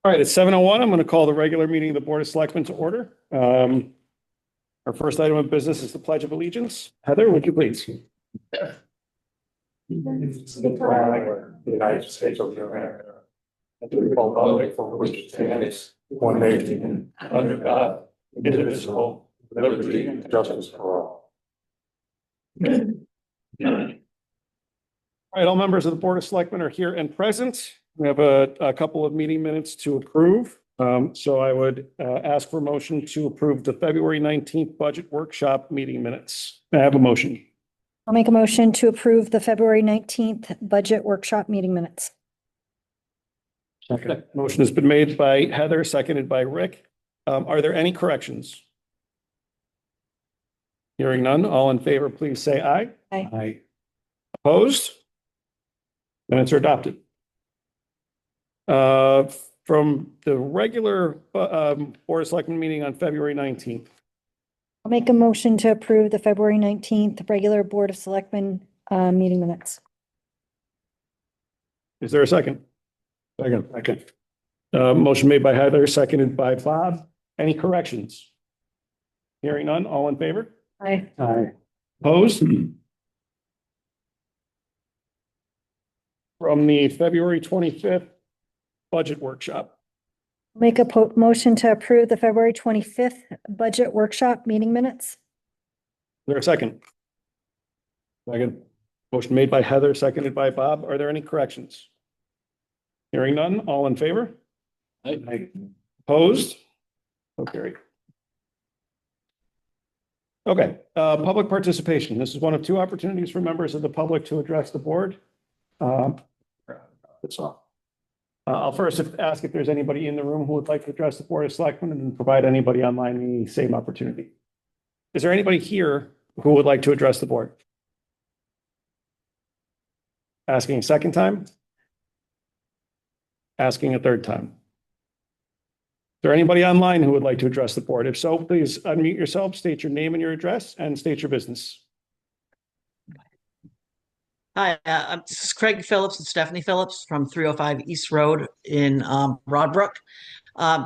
All right, it's 7:01. I'm going to call the regular meeting of the Board of Selectmen to order. Our first item of business is the Pledge of Allegiance. Heather, would you please? The flag of the United States of America, and to the republic for which it stands, one nation, under God, indivisible, with liberty and justice for all. All right, all members of the Board of Selectmen are here and present. We have a couple of meeting minutes to approve. So I would ask for a motion to approve the February 19th budget workshop meeting minutes. May I have a motion? I'll make a motion to approve the February 19th budget workshop meeting minutes. Okay. Motion has been made by Heather, seconded by Rick. Are there any corrections? Hearing none, all in favor, please say aye. Aye. Aye. Opposed? Minutes are adopted. From the regular Board of Selectmen meeting on February 19th. I'll make a motion to approve the February 19th regular Board of Selectmen meeting minutes. Is there a second? Second. Motion made by Heather, seconded by Bob. Any corrections? Hearing none, all in favor? Aye. Aye. Opposed? From the February 25th budget workshop. Make a motion to approve the February 25th budget workshop meeting minutes. Is there a second? Second. Motion made by Heather, seconded by Bob. Are there any corrections? Hearing none, all in favor? Aye. Opposed? So carried. Okay, public participation. This is one of two opportunities for members of the public to address the board. That's all. I'll first ask if there's anybody in the room who would like to address the Board of Selectmen and then provide anybody online the same opportunity. Is there anybody here who would like to address the board? Asking a second time? Asking a third time? Is there anybody online who would like to address the board? If so, please unmute yourself, state your name and your address, and state your business. Hi, this is Craig Phillips and Stephanie Phillips from 305 East Road in Rodbrook.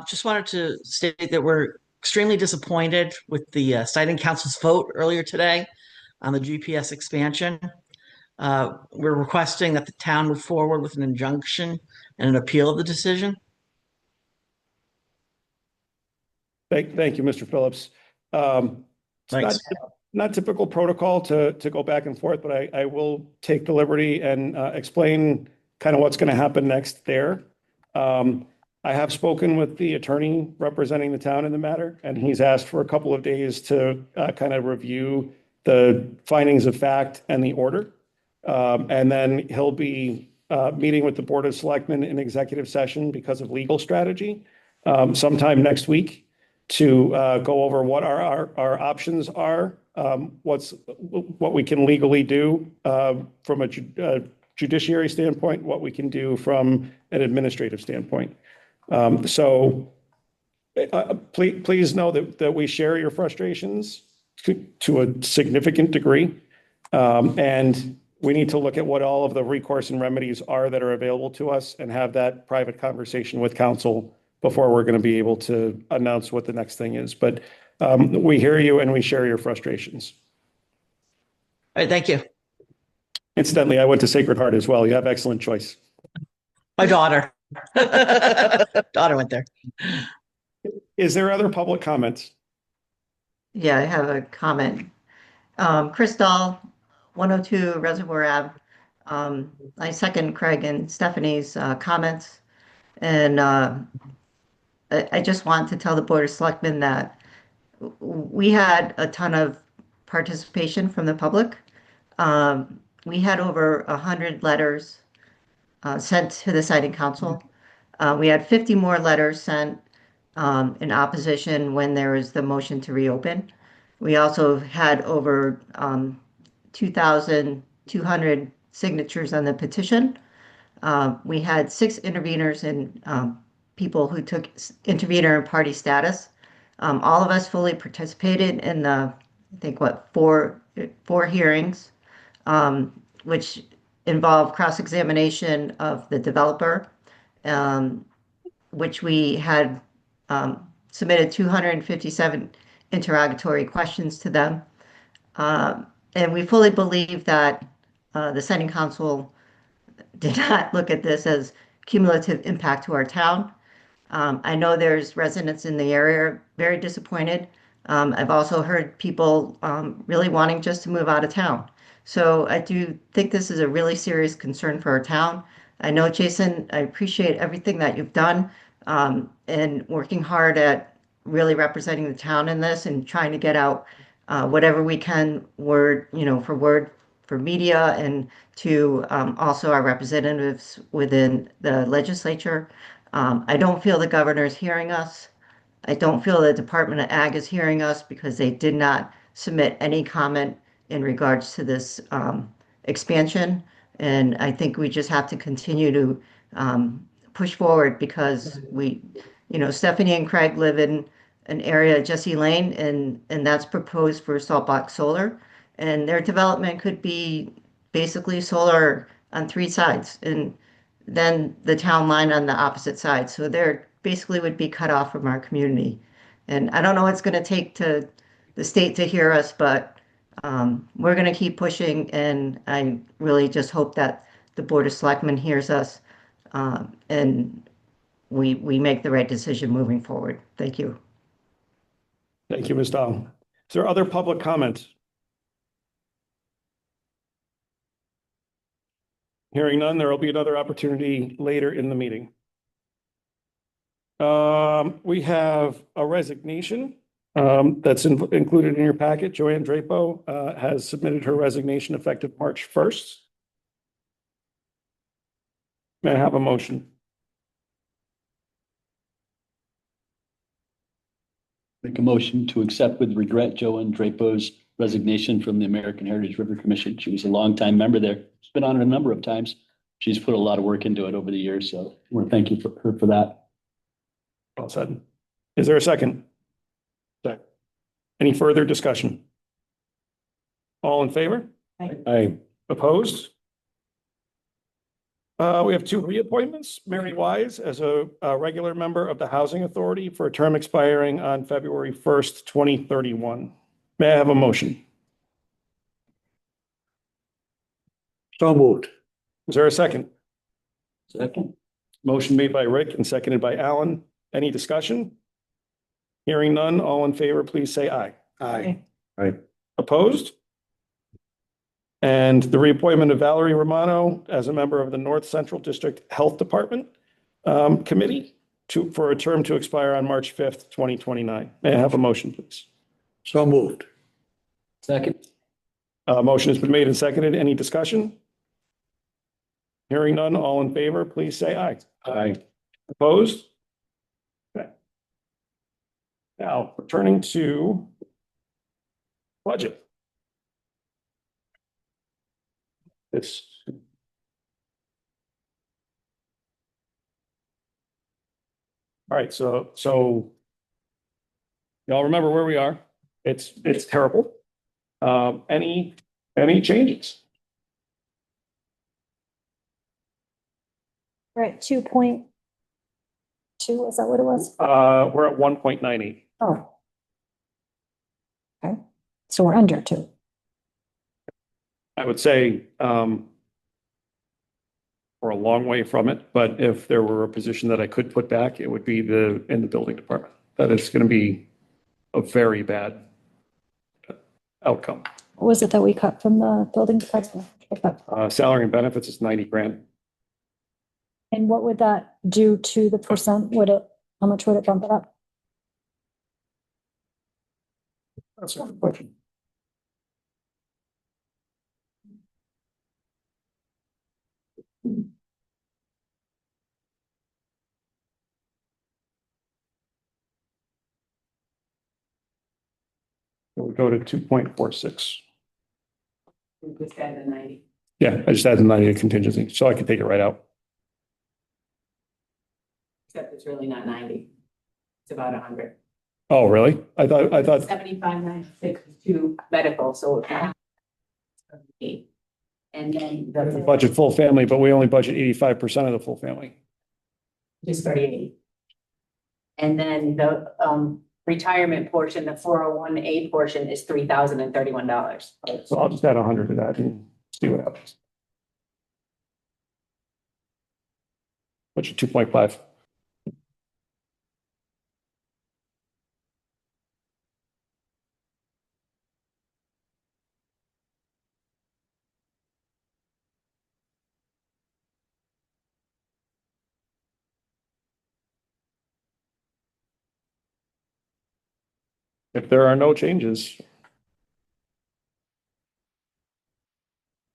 Just wanted to state that we're extremely disappointed with the Siting Council's vote earlier today on the GPS expansion. We're requesting that the town move forward with an injunction and an appeal of the decision. Thank you, Mr. Phillips. Thanks. Not typical protocol to go back and forth, but I will take the liberty and explain kind of what's going to happen next there. I have spoken with the attorney representing the town in the matter, and he's asked for a couple of days to kind of review the findings of fact and the order. And then he'll be meeting with the Board of Selectmen in executive session because of legal strategy sometime next week to go over what our options are, what we can legally do from a judiciary standpoint, what we can do from an administrative standpoint. So please know that we share your frustrations to a significant degree. And we need to look at what all of the recourse and remedies are that are available to us and have that private conversation with counsel before we're going to be able to announce what the next thing is. But we hear you and we share your frustrations. All right, thank you. Incidentally, I went to Sacred Heart as well. You have excellent choice. My daughter. Daughter went there. Is there other public comments? Yeah, I have a comment. Chris Dahl, 102 Reservoir Ave. I second Craig and Stephanie's comments. And I just want to tell the Board of Selectmen that we had a ton of participation from the public. We had over 100 letters sent to the Siting Council. We had 50 more letters sent in opposition when there was the motion to reopen. We also had over 2,200 signatures on the petition. We had 6 interveners and people who took intervener and party status. All of us fully participated in the, I think, four hearings, which involved cross-examination of the developer, which we had submitted 257 interrogatory questions to them. And we fully believe that the Setting Council did not look at this as cumulative impact to our town. I know there's residents in the area very disappointed. I've also heard people really wanting just to move out of town. So I do think this is a really serious concern for our town. I know, Jason, I appreciate everything that you've done and working hard at really representing the town in this and trying to get out whatever we can word for media and to also our representatives within the legislature. I don't feel the governor is hearing us. I don't feel the Department of Ag is hearing us because they did not submit any comment in regards to this expansion. And I think we just have to continue to push forward because Stephanie and Craig live in an area, Jesse Lane, and that's proposed for salt box solar. And their development could be basically solar on three sides and then the town line on the opposite side. So they're basically would be cut off from our community. And I don't know what it's going to take to the state to hear us, but we're going to keep pushing. And I really just hope that the Board of Selectmen hears us and we make the right decision moving forward. Thank you. Thank you, Ms. Dahl. Is there other public comments? Hearing none, there will be another opportunity later in the meeting. We have a resignation that's included in your packet. Joanne Drapo has submitted her resignation effective March 1st. May I have a motion? Make a motion to accept with regret Joanne Drapo's resignation from the American Heritage River Commission. She was a longtime member there. She's been on it a number of times. She's put a lot of work into it over the years, so I want to thank you for her for that. Well said. Is there a second? Second. Any further discussion? All in favor? Aye. Opposed? We have two reappointments. Mary Wise as a regular member of the Housing Authority for a term expiring on February 1st, 2031. May I have a motion? So moved. Is there a second? Second. Motion made by Rick and seconded by Alan. Any discussion? Hearing none, all in favor, please say aye. Aye. Opposed? And the reappointment of Valerie Romano as a member of the North Central District Health Department Committee for a term to expire on March 5th, 2029. May I have a motion, please? So moved. Second. Motion has been made and seconded. Any discussion? Hearing none, all in favor, please say aye. Aye. Opposed? Okay. Now, returning to budget. It's all right. So y'all remember where we are. It's terrible. Any changes? We're at 2.2, is that what it was? We're at 1.98. Oh. Okay, so we're under 2. I would say we're a long way from it, but if there were a position that I could put back, it would be in the building department. That is going to be a very bad outcome. What was it that we cut from the building department? Salary and benefits is 90 grand. And what would that do to the percent? How much would it bump it up? That's a good question. It would go to 2.46. Just add the 90, Yeah, I just added the 90 contingency, so I can take it right out. except it's really not 90. It's about 100. Oh, really? I thought, 75, 96 is two medical, so it's not 78. And then budget full family, but we only budget 85% of the full family. just 38. And then the retirement portion, the 401A portion is $3,031. So I'll just add 100 to that and see what happens. Which is 2.5. If there are no changes,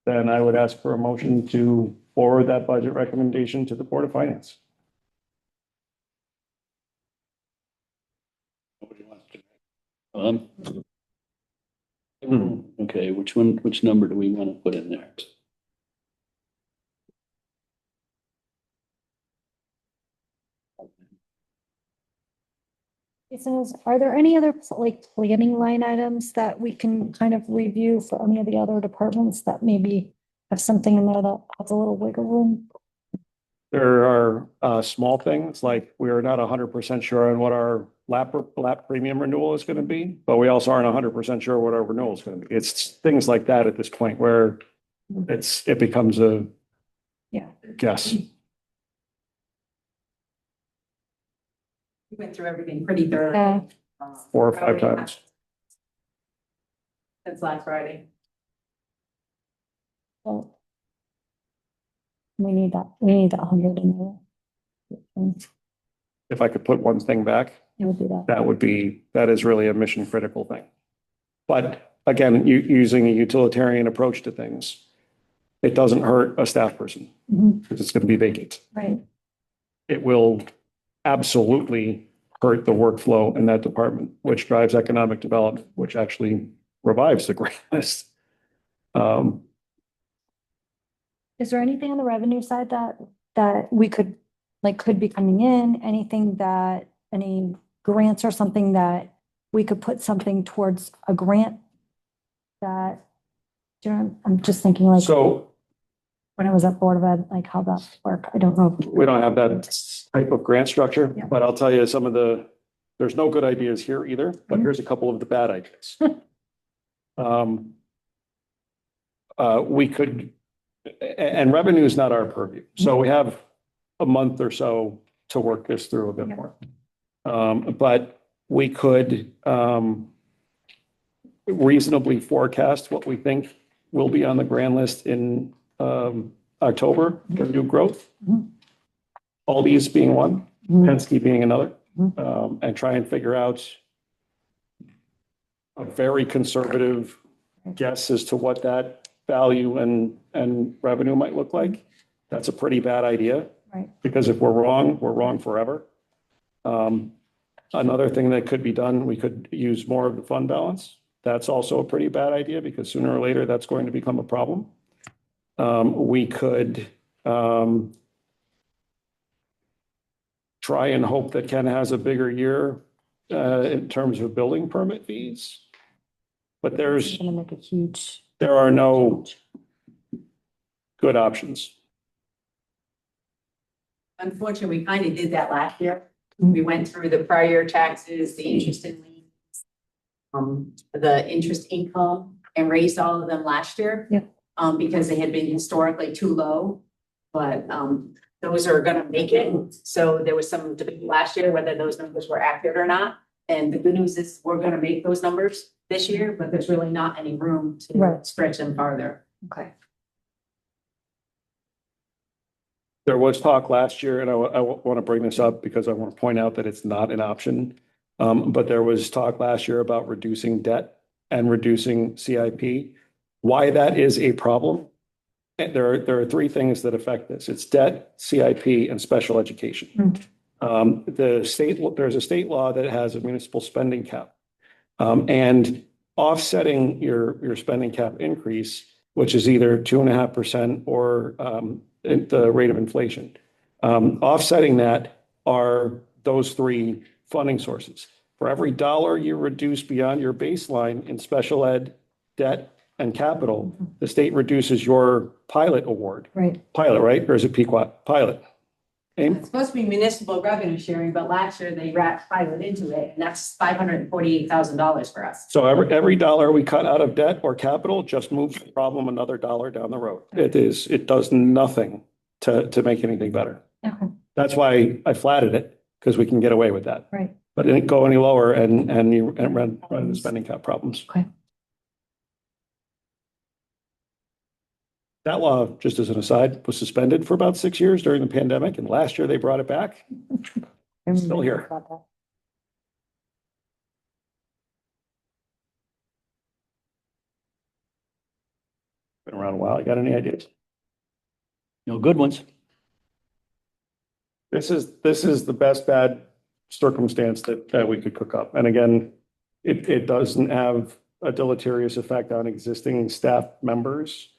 then I would ask for a motion to forward that budget recommendation to the Board of Finance. Um, okay, which number do we want to put in there? Jason, are there any other like planning line items that we can kind of review for any of the other departments that maybe have something in there that has a little wiggle room? There are small things like we are not 100% sure on what our lap premium renewal is going to be, but we also aren't 100% sure what our renewal is going to be. It's things like that at this point where it becomes a Yeah. guess. We went through everything pretty thoroughly. Yeah. 4 or 5 times. Since last Friday. Well, we need that 100 in there. If I could put one thing back, It would be that. that is really a mission critical thing. But again, using a utilitarian approach to things, it doesn't hurt a staff person Mhm. because it's going to be vacant. Right. It will absolutely hurt the workflow in that department, which drives economic development, which actually revives the grant list. Is there anything on the revenue side that we could be coming in? Anything that, any grants or something that we could put something towards a grant that, you know, I'm just thinking like So when I was at Board of Ed, like how that work. I don't know. we don't have that type of grant structure, Yeah. but I'll tell you there's no good ideas here either, but here's a couple of the bad ideas. We could, and revenue is not our purview. So we have a month or so to work this through a bit more. But we could reasonably forecast what we think will be on the grand list in October for new growth. Mhm. Aldi's being one, Mhm. Penske being another, Mhm. and try and figure out a very conservative guess as to what that value and revenue might look like. That's a pretty bad idea. Right. Because if we're wrong forever. Another thing that could be done, we could use more of the fund balance. That's also a pretty bad idea because sooner or later that's going to become a problem. We could try and hope that Ken has a bigger year in terms of building permit fees. But It's gonna make a huge. there are no good options. Unfortunately, we kind of did that last year. We went through the prior year taxes, the interest and liens, the interest income, and raised all of them last year. Yeah. Because they had been historically too low, but those are gonna make it. So there was some debate last year whether those numbers were accurate or not. And the good news is we're gonna make those numbers this year, but there's really not any room to Right. stretch them farther. Okay. There was talk last year, and I want to bring this up because I want to point out that it's not an option. But there was talk last year about reducing debt and reducing CIP. Why that is a problem? There are 3 things that affect this. It's debt, CIP, and special education. There's a state law that has a municipal spending cap. And offsetting your spending cap increase, which is either 2.5% or the rate of inflation. Offsetting that are those 3 funding sources. For every dollar you reduce beyond your baseline in special ed, debt, and capital, the state reduces your pilot award. Right. Pilot, right? Or is it Pequot? Pilot. Aim? It's supposed to be municipal revenue sharing, but last year they piled into it, and that's $548,000 for us. So every dollar we cut out of debt or capital just moves the problem another dollar down the road. It does nothing to make anything better. Okay, That's why I flatted it, because we can get away with that. right. But it didn't go any lower and you run into spending cap problems. Okay. That law, just as an aside, was suspended for about 6 years during the pandemic, and last year they brought it back. Still here. About that. Been around a while. You got any ideas? No good ones. This is the best bad circumstance that we could cook up. And again, it doesn't have a deleterious effect on existing staff members.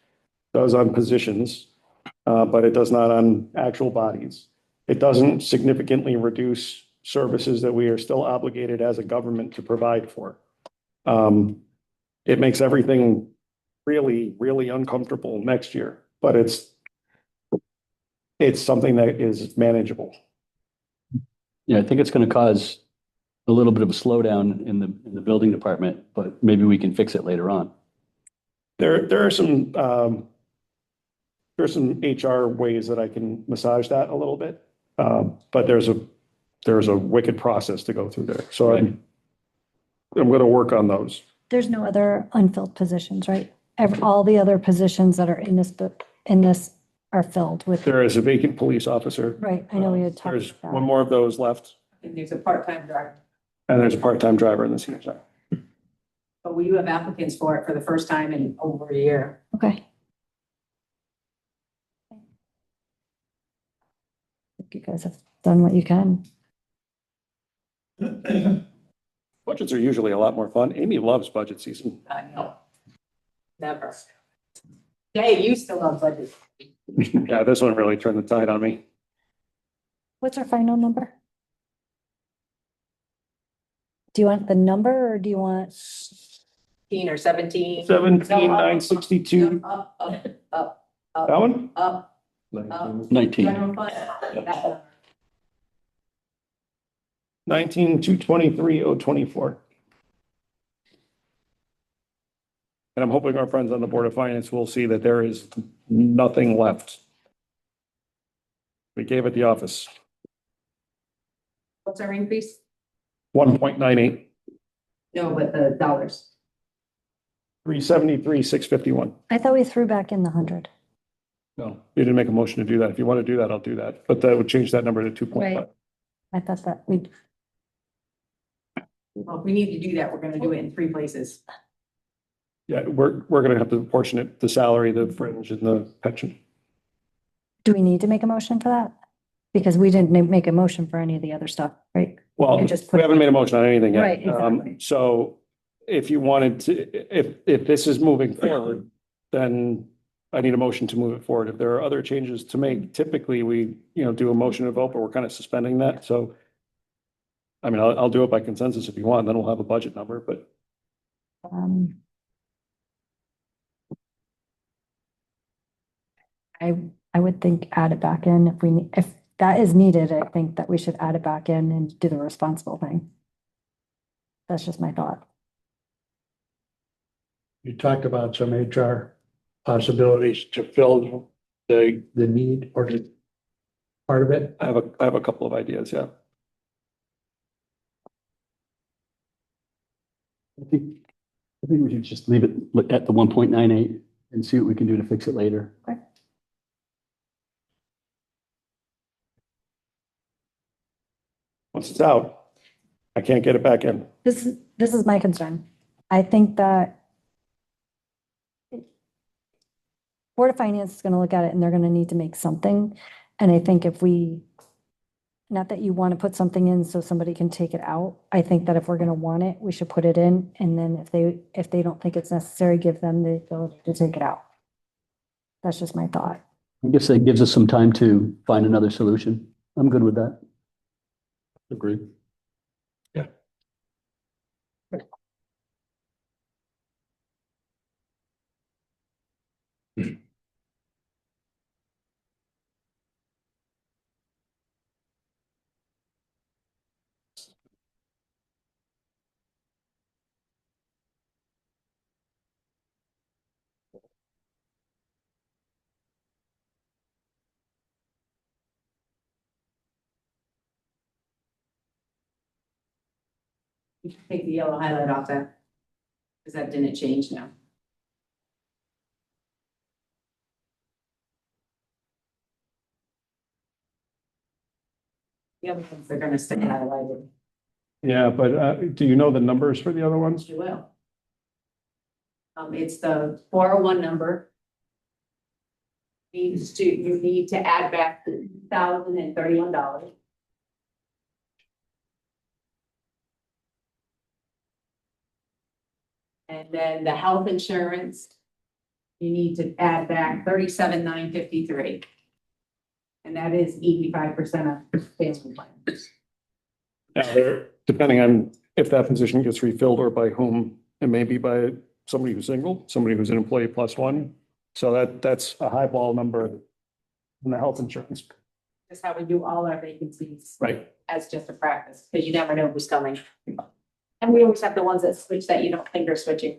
It does on positions, but it does not on actual bodies. It doesn't significantly reduce services that we are still obligated as a government to provide for. It makes everything really, really uncomfortable next year, but it's something that is manageable. Yeah, I think it's going to cause a little bit of a slowdown in the building department, but maybe we can fix it later on. There are some HR ways that I can massage that a little bit. But there's a wicked process to go through there. So I'm going to work on those. There's no other unfilled positions, right? All the other positions that are in this are filled with, There is a vacant police officer. right, I know we had talked There's about one that. more of those left, And there's a part-time driver, and there's a part-time driver in the senior center. but we do have applicants for it for the first time in over a year. Okay. I think you guys have done what you can. Budgets are usually a lot more fun. Amy loves budget season. I know. Never. Jay used to love budget. Yeah, this one really turned the tide on me. What's our final number? Do you want the number or do you want, 16 or 17. 17,962. Up, up, That one? up. 19. General fund. That one. 19,223,024. And I'm hoping our friends on the Board of Finance will see that there is nothing left. We gave it the office, What's our increase? 1.98, No, but the dollars. 373, 651. I thought we threw back in the 100. No, you didn't make a motion to do that. If you want to do that, I'll do that. But that would change that number to 2.5. Right. I thought that we, Well, if we need to do that, we're gonna do it in 3 places. Yeah, we're going to have to portion it, the salary, the fringe and the pension. do we need to make a motion for that? Because we didn't make a motion for any of the other stuff, right? Well, You just put- we haven't made a motion on anything yet. Right, exactly. So if you wanted to, if this is moving forward, then I need a motion to move it forward. If there are other changes to make, typically we, do a motion to vote, but we're kind of suspending that. So I mean, I'll do it by consensus if you want, then we'll have a budget number, but I would think add it back in if that is needed, I think that we should add it back in and do the responsible thing. That's just my thought. You talked about some HR possibilities to fill the need or the part of it. I have a couple of ideas, yeah. I think we should just leave it at the 1.98 and see what we can do to fix it later. Once it's out, I can't get it back in. This is my concern. I think that Board of Finance is gonna look at it and they're gonna need to make something. And I think not that you want to put something in so somebody can take it out. I think that if we're gonna want it, we should put it in. And then if they don't think it's necessary, give them the ability to take it out. That's just my thought. I guess that gives us some time to find another solution. I'm good with that. Agreed. Take the yellow highlight off that. Because that didn't change now. The other ones are gonna stay highlighted. Yeah, but do you know the numbers for the other ones? You will. It's the 401 number. You need to add back $1,031. And then the health insurance, you need to add back 37,953. And that is 85% of family plans. Now, depending on if that position gets refilled or by whom, it may be by somebody who's single, somebody who's an employee plus one. So that's a highball number in the health insurance. That's how we do all our vacancies. Right. As just a practice, because you never know who's coming. And we always have the ones that switch that you don't think are switching.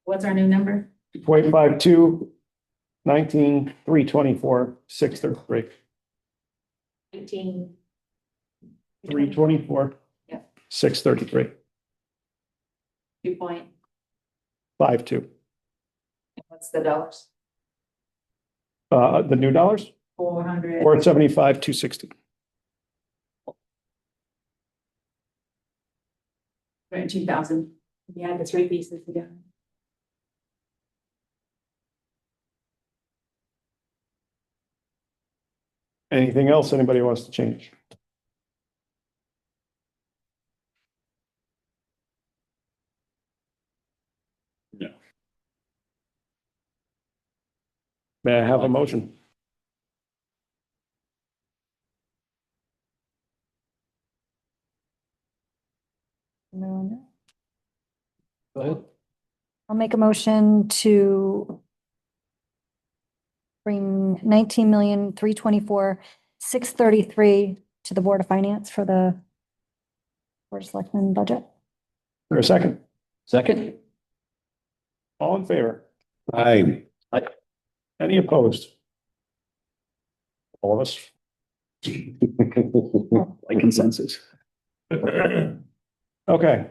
What's our new number? 0.52, 19, 324, 633, 19. 324. Yeah. 633, 2 point, 52. what's the dollars? The new dollars, 400. 475, 260. 2,000. You add the three pieces together. Anything else anybody wants to change? No. May I have a motion? No. Go ahead. I'll make a motion to bring 19,324,633 to the Board of Finance for the Board of Selectmen budget. For a second, Second? all in favor? Aye. Any opposed? All of us? Like consensus. Okay.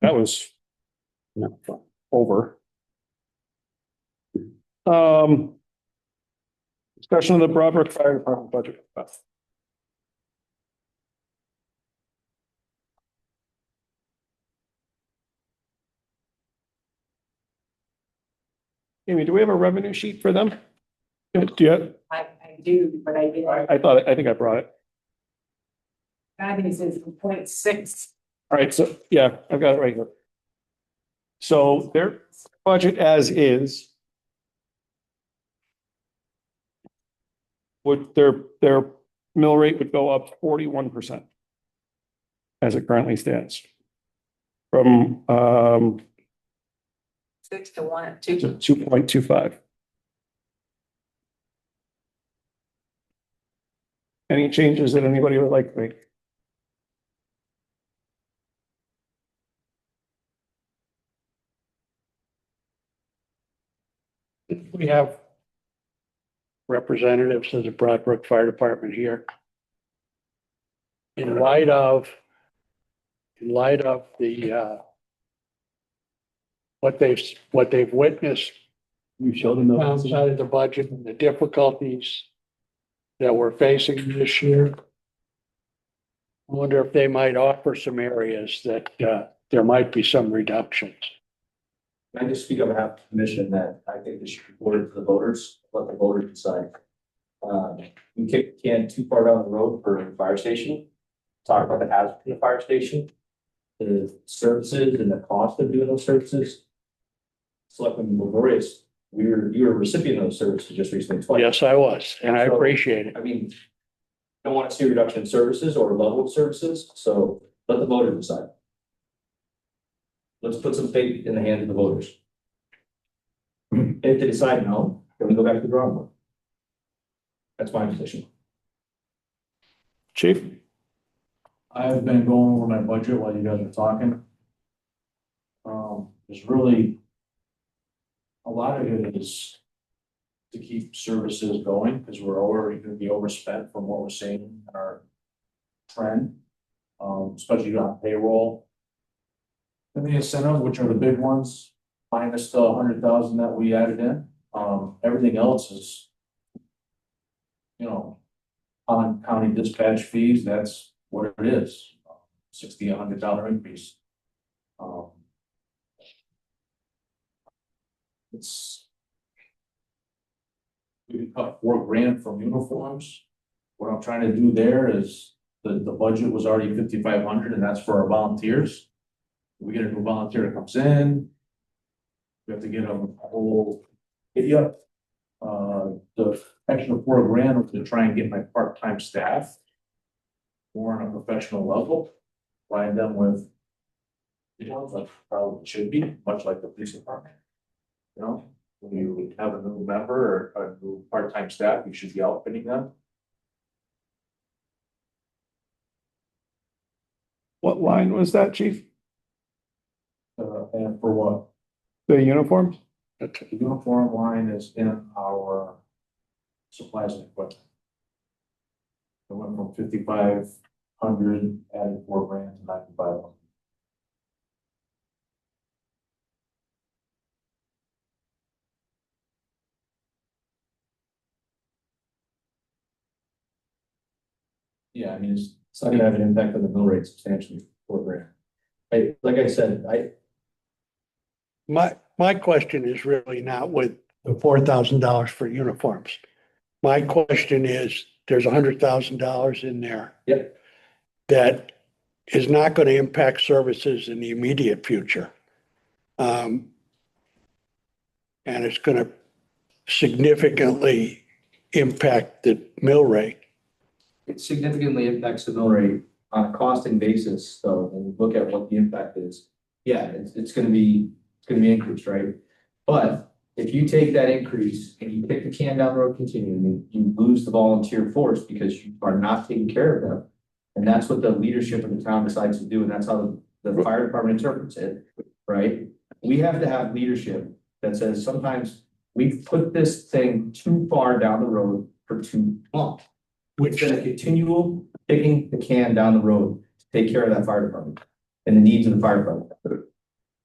That was over. Discussion of the Broadbrook Fire Department budget. Amy, do we have a revenue sheet for them? Do you, I do, but I did. I think I brought it. Guidance is 0.6. All right, so, yeah, I've got it right here. So their budget as is would their mill rate would go up 41% as it currently stands. From 6 to 1, to 2. 2.25. Any changes that anybody would like to make? We have representatives of the Broadbrook Fire Department here. In light of the, what they've witnessed You showed them those. outside of the budget and the difficulties that we're facing this year. I wonder if they might offer some areas that, there might be some reductions. Can I just speak on behalf of the commission that I think this should be forwarded to the voters, let the voters decide. We kick the can too far down the road for a fire station. Talk about the hazard in the fire station, the services and the cost of doing those services. Selectman Laborious, you were a recipient of those services just recently twice. Yes, I was, and I appreciate it. I mean, don't want to see a reduction in services or level of services, so let the voters decide. Let's put some faith in the hands of the voters. If they decide no, then we go back to the drawing board. That's my position. Chief? I've been going over my budget while you guys are talking. There's really, a lot of it is to keep services going, because we're already gonna be overspent from what we're seeing in our trend. Especially on payroll. And the incentive, which are the big ones, minus the 100,000 that we added in, everything else is. You know, on county dispatch fees, that's what it is, $60, $100 increase. It's. We cut $4,000 from uniforms. What I'm trying to do there is, the budget was already 5,500, and that's for our volunteers. We get a new volunteer that comes in. We have to get them a whole idiot. The extra $4,000 was to try and get my part-time staff more on a professional level, provide them with, you know, like probably should be, much like the police department. You know, when you have a new member or a new part-time staff, you should be outfitting them. What line was that, chief? And for what? The uniforms? The uniform line is in our supplies and equipment. It went from 5,500, added $4,000 to 9,500. Yeah, I mean, it's not gonna have an impact on the mill rate substantially, $4,000. Like I said, My question is really not with the $4,000 for uniforms. My question is, there's $100,000 in there. Yep. That is not going to impact services in the immediate future. And it's going to significantly impact the mill rate. it significantly impacts the mill rate on a costing basis, though, when you look at what the impact is. Yeah, it's gonna be increased, right? But if you take that increase and you kick the can down the road continually, you lose the volunteer force because you are not taking care of them. And that's what the leadership of the town decides to do, and that's how the fire department interprets it, right? We have to have leadership that says sometimes we've put this thing too far down the road for too long. It's been a continual kicking the can down the road to take care of that fire department and the needs of the fire department.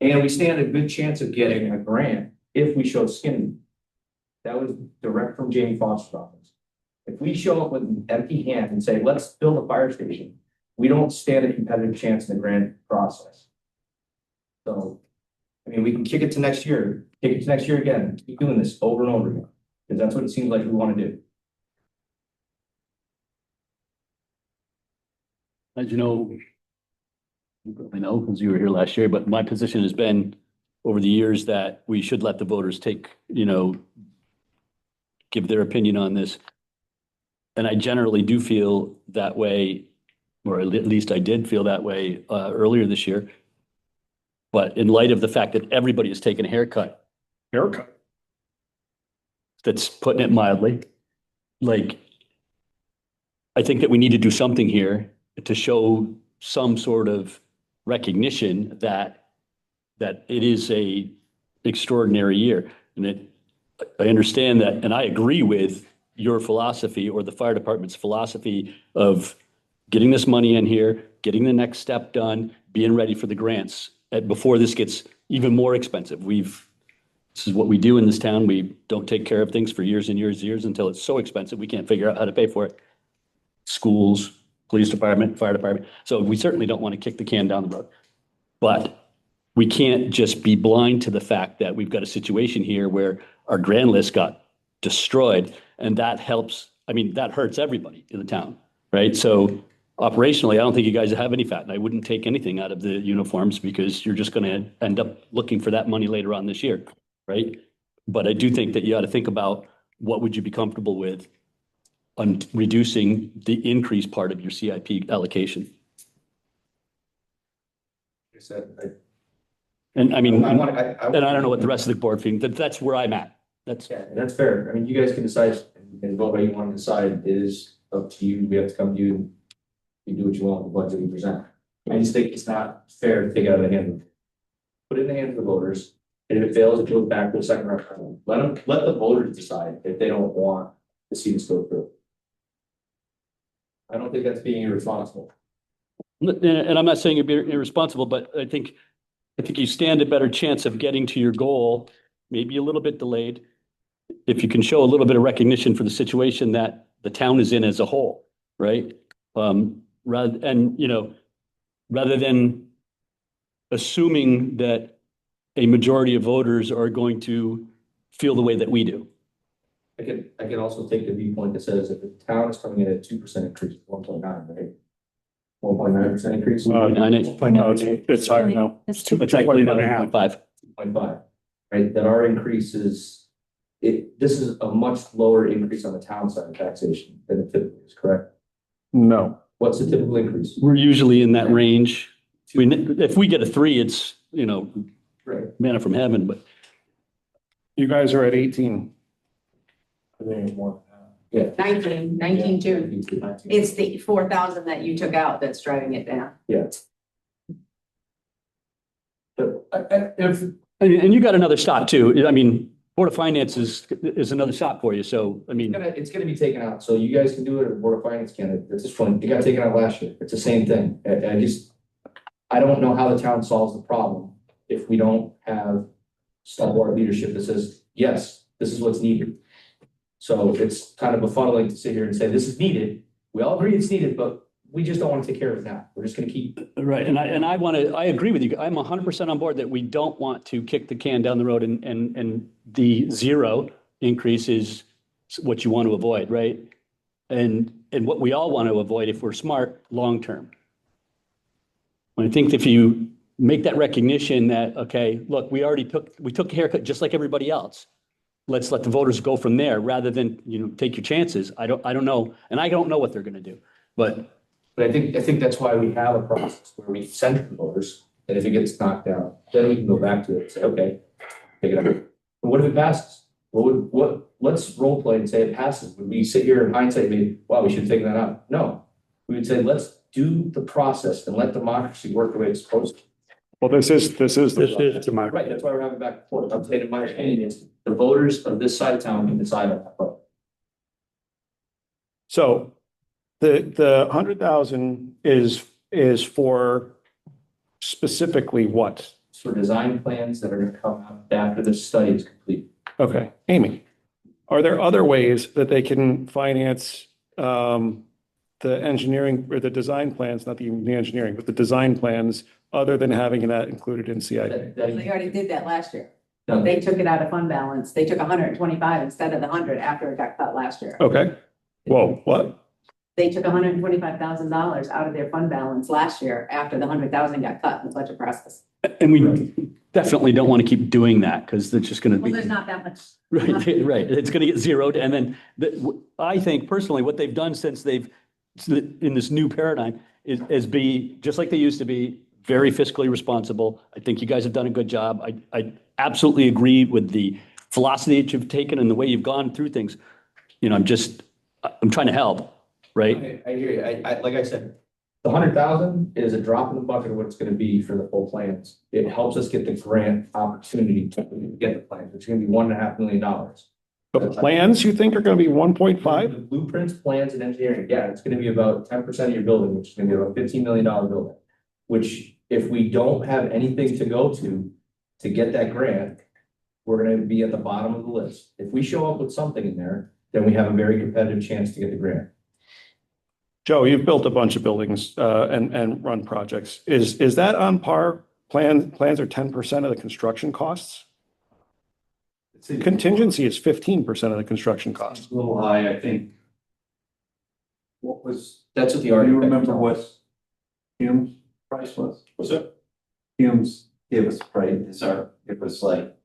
And we stand a good chance of getting a grant if we show skin in the game. That was direct from Jamie Foster's office. If we show up with an empty hand and say, let's build a fire station, we don't stand a competitive chance in the grant process. So, I mean, we can kick it to next year again, keep doing this over and over again, because that's what it seems like we want to do. As you know, I know because you were here last year, but my position has been over the years that we should let the voters take, give their opinion on this. And I generally do feel that way, or at least I did feel that way earlier this year. But in light of the fact that everybody has taken a haircut, that's putting it mildly, like, I think that we need to do something here to show some sort of recognition that it is a extraordinary year. And I understand that, and I agree with your philosophy or the fire department's philosophy of getting this money in here, getting the next step done, being ready for the grants before this gets even more expensive. This is what we do in this town. We don't take care of things for years and years and years until it's so expensive we can't figure out how to pay for it. Schools, police department, fire department. So we certainly don't want to kick the can down the road. But we can't just be blind to the fact that we've got a situation here where our grand list got destroyed, and that hurts everybody in the town, right? So operationally, I don't think you guys have any fat, and I wouldn't take anything out of the uniforms because you're just going to end up looking for that money later on this year, right? But I do think that you ought to think about what would you be comfortable with on reducing the increase part of your CIP allocation. Like I said, And I mean, I don't know what the rest of the board thinks. That's where I'm at. That's fair. I mean, you guys can decide and vote how you want to decide. It is up to you. We have to come to you and you do what you want with the budget we present. I just think it's not fair to take it out of the hand. Put it in the hands of the voters. And if it fails, it goes back to the second referendum. Let the voters decide if they don't want to see this go through. I don't think that's being irresponsible. And I'm not saying you're being irresponsible, but I think you stand a better chance of getting to your goal, maybe a little bit delayed, if you can show a little bit of recognition for the situation that the town is in as a whole, right? Rather than assuming that a majority of voters are going to feel the way that we do. I can also take the viewpoint that says if the town is coming in at 2% increase, 1.9, right? 1.9% increase. No, It's higher now. It's too. It's actually 1.5. 5. 0.5, right? That our increase is, this is a much lower increase on the town side of taxation than it typically is, correct? No. What's the typical increase? We're usually in that range. If we get a 3, it's, Right. manna from heaven, but You guys are at 18. I think it's more than that. Yeah. 19 too. 19. It's the 4,000 that you took out that's driving it down. Yeah. and you got another shot too. I mean, Board of Finance is another shot for you. So, I mean, It's gonna be taken out, so you guys can do it, or Board of Finance can, at this point, it got taken out last year, it's the same thing, I don't know how the town solves the problem if we don't have stalwart leadership that says, yes, this is what's needed. So it's kind of befuddling to sit here and say, this is needed, we all agree it's needed, but we just don't want to take care of it now, we're just gonna keep. right. And I agree with you. I'm 100% on board that we don't want to kick the can down the road and the 0 increase is what you want to avoid, right? And what we all want to avoid if we're smart, long-term. I think if you make that recognition that, okay, look, we took a haircut just like everybody else. Let's let the voters go from there rather than, take your chances. I don't know. And I don't know what they're going to do, but But I think that's why we have a process where we send it to voters, and if it gets knocked down, then we can go back to it and say, okay, take it up. But what if it passes? Let's role play and say it passes. Would we sit here in hindsight and be, wow, we should have taken that out? No. We would say, let's do the process and let democracy work the way it's supposed to. Well, this is democracy. Right, that's why we're having back and forth. I'm saying, in my opinion, is the voters of this side of town can decide on that vote. So the 100,000 is for specifically what? For design plans that are gonna come out after this study is complete. Okay, Amy, are there other ways that they can finance the engineering or the design plans, not the engineering, but the design plans, other than having that included in CIP? They already did that last year. No. They took it out of fund balance. They took 125 instead of the 100 after it got cut last year. Okay, whoa, what? They took $125,000 out of their fund balance last year after the 100,000 got cut in the budget process. and we definitely don't want to keep doing that because it's just going to Well, be. there's not that much. Right. It's going to get zeroed. And then I think personally, what they've done since in this new paradigm is be, just like they used to be, very fiscally responsible. I think you guys have done a good job. I absolutely agree with the philosophy that you've taken and the way you've gone through things. I'm trying to help, right? I hear you. Like I said, the 100,000 is a drop in the bucket of what it's gonna be for the full plans. It helps us get the grant opportunity to get the plans, which is gonna be $1.5 million. The plans you think are going to be 1.5? The blueprints, plans, and engineering, yeah, it's gonna be about 10% of your building, which is gonna be about $15 million building. Which, if we don't have anything to go to get that grant, we're gonna be at the bottom of the list. If we show up with something in there, then we have a very competitive chance to get the grant. Joe, you've built a bunch of buildings and run projects. Is that on par? Plans are 10% of the construction costs? Contingency is 15% of the construction costs. A little high, I think. That's what the Do you architect remember told what us. Hume's price was? What's that? Hume's gave us a price, it was like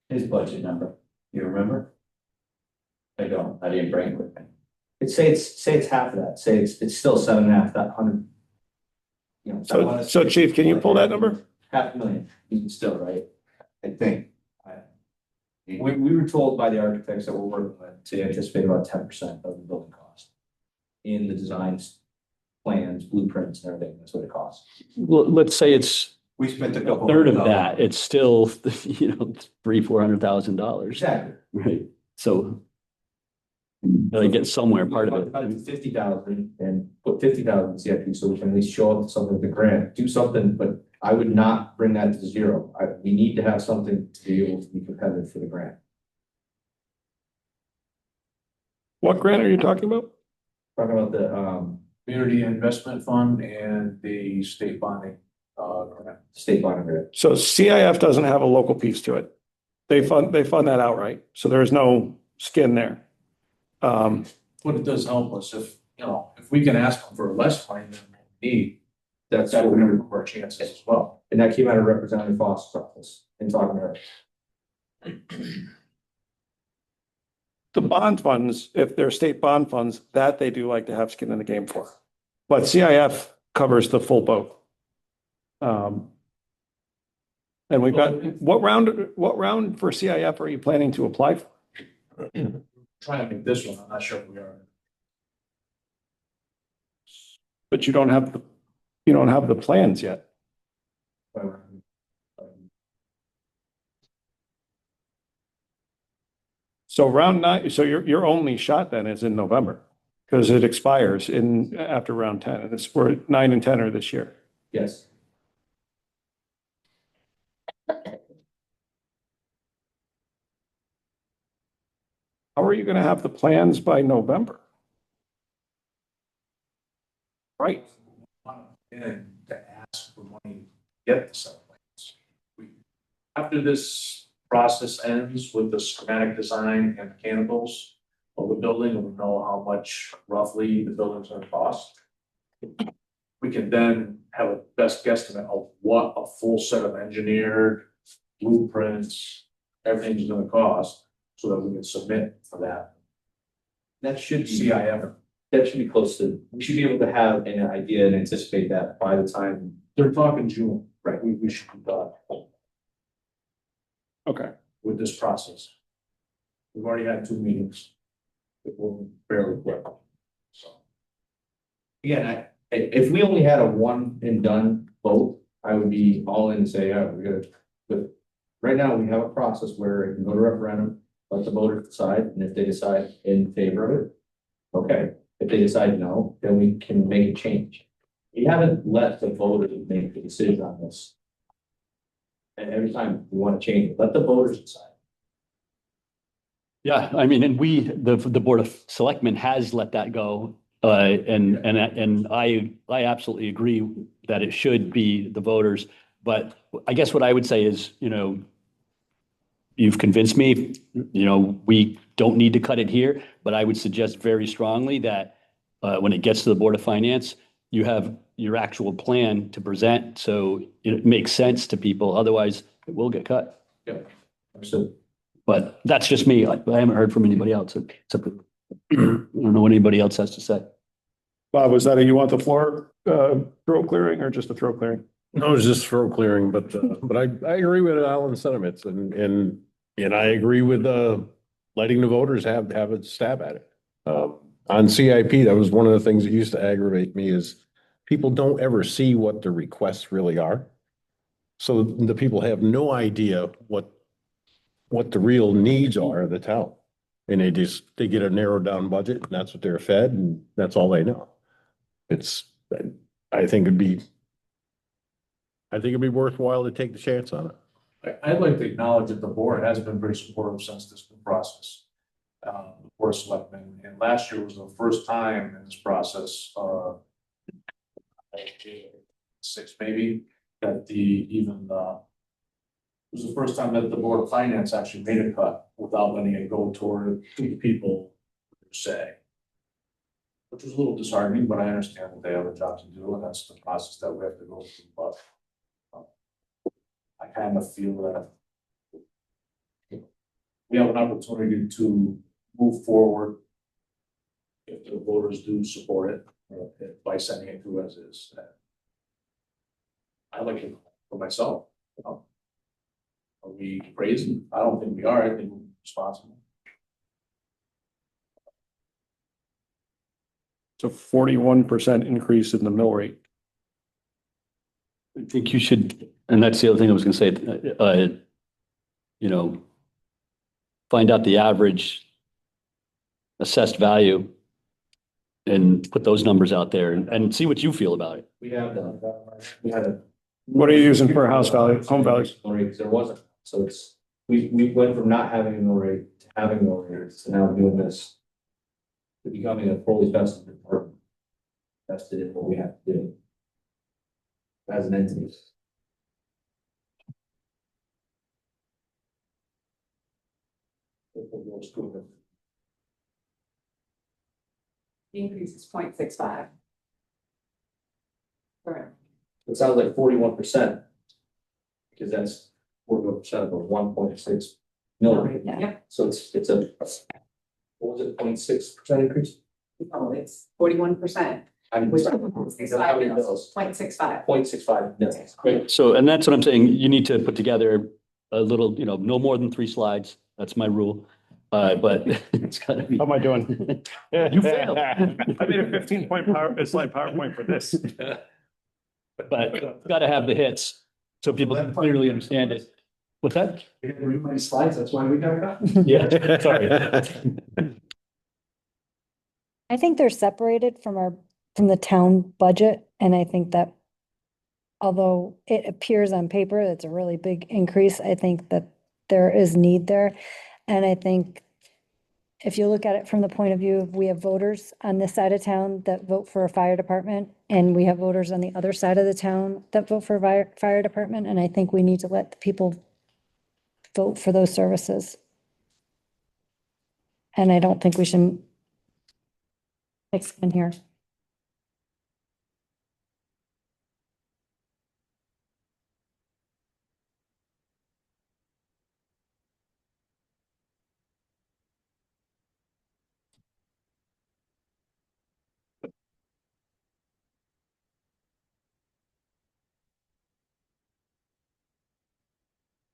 his budget number. You remember? I didn't bring it with me. Say it's half of that, say it's still 7.5, that 100. So Chief, can you pull that number? $500,000, even still, right? I think. We were told by the architects that we're working with to anticipate about 10% of the building cost in the designs, plans, blueprints, and everything. That's what it costs. Well, let's say it's We spent a a couple. third of that, it's still, you know, $300,000-400,000. Exactly. Right, so. Gotta get somewhere, part of Cut it. to 50,000 and put 50,000 in CIP so we can at least show up something with the grant, do something, but I would not bring that to zero. We need to have something to be able to be competitive for the grant. What grant are you talking about? Talking about the, Community Investment Fund and the state bonding, grant. state bond grant. So CIF doesn't have a local piece to it. They fund that outright, so there is no skin there. But it does help us if, you know, if we can ask them for less money than we need, That's that what would we improve our chances as well. and that came out of Representative Foster's office in talking to her. The bond funds, if they're state bond funds, that they do like to have skin in the game for. But CIF covers the full boat. And we've got, what round for CIF are you planning to apply for? Trying to make this one, I'm not sure if we are. But you don't have the plans yet. So round 9, so your only shot then is in November, because it expires after round 10, and it's where 9 and 10 are this year. Yes. How are you going to have the plans by November? Right. And to ask for money, to get the site plans. After this process ends with the schematic design and mechanicals of the building, and we know how much roughly the building's gonna cost. We can then have a best guesstimate of what a full set of engineered blueprints, everything's gonna cost, so that we can submit for that. That should be. CIF, That should be close to, we should be able to have an idea and anticipate that by the time. they're talking June, Right. we should be done Okay. with this process. We've already had 2 meetings. It will fairly quick, so. Again, if we only had a one and done vote, I would be all in and say, yeah, we're gonna. But right now, we have a process where it can go to referendum, let the voters decide, and if they decide in favor of it, okay. If they decide no, then we can make a change. We haven't let the voters make the decision on this. And every time we want to change it, let the voters decide. Yeah, I mean, and the Board of Selectmen has let that go. And I absolutely agree that it should be the voters. But I guess what I would say is, you know, you've convinced me, you know, we don't need to cut it here, but I would suggest very strongly that when it gets to the Board of Finance, you have your actual plan to present, so it makes sense to people. Otherwise, it will get cut. Yeah. So But that's just me. I haven't heard from anybody else. Except I don't know what anybody else has to say. Bob, was that a you want the floor throat clearing or just a throat clearing? No, it's just throat clearing, but I agree with Alan's sentiments and I agree with letting the voters have a stab at it. On CIP, that was one of the things that used to aggravate me is people don't ever see what the requests really are. So the people have no idea what the real needs are of the town. And they get a narrowed down budget and that's what they're fed and that's all they know. I think it'd be worthwhile to take the chance on it. I'd like to acknowledge that the board has been very supportive since this process. The Board of Selectmen, and last year was the first time in this process, 6 maybe, that it was the first time that the Board of Finance actually made a cut without letting it go toward the people per se. Which was a little disheartening, but I understand that they have a job to do, and that's the process that we have to go through, but I kind of feel that we have an opportunity to move forward if the voters do support it, by sending it through as is. I like it for myself. Are we crazy? I don't think we are. I think we're responsible. It's a 41% increase in the mill rate. I think you should, and that's the other thing I was gonna say, you know, find out the average assessed value and put those numbers out there and see what you feel about it. We have that, we had a. What are you using for house value, home values? Because there wasn't, so it's, we went from not having a mill rate to having mill rates, to now doing this. To becoming a fully vested department. Vested in what we have to do. As an entity. The increase is 0.65. Correct. It sounds like 41%. Because that's 41% of the 1.6 million. Yep, So it's a, what was it, 0.6% increase? no, it's 41%, I mean, which how is many 0.65 mills? mils, 0.65. 0.65 million. Right. So, and that's what I'm saying. You need to put together a little, no more than 3 slides. That's my rule. But it's gotta be. How am I doing? You failed. I made a 15-point slide PowerPoint for this. But it's gotta have the hits so people can clearly understand it. What's that? You didn't read my slides, that's why we got it. Yeah, sorry. I think they're separated from the town budget, and I think that although it appears on paper, it's a really big increase, I think that there is need there. And I think if you look at it from the point of view of we have voters on this side of town that vote for a fire department, and we have voters on the other side of the town that vote for a fire department, and I think we need to let the people vote for those services. And I don't think we should mix in here.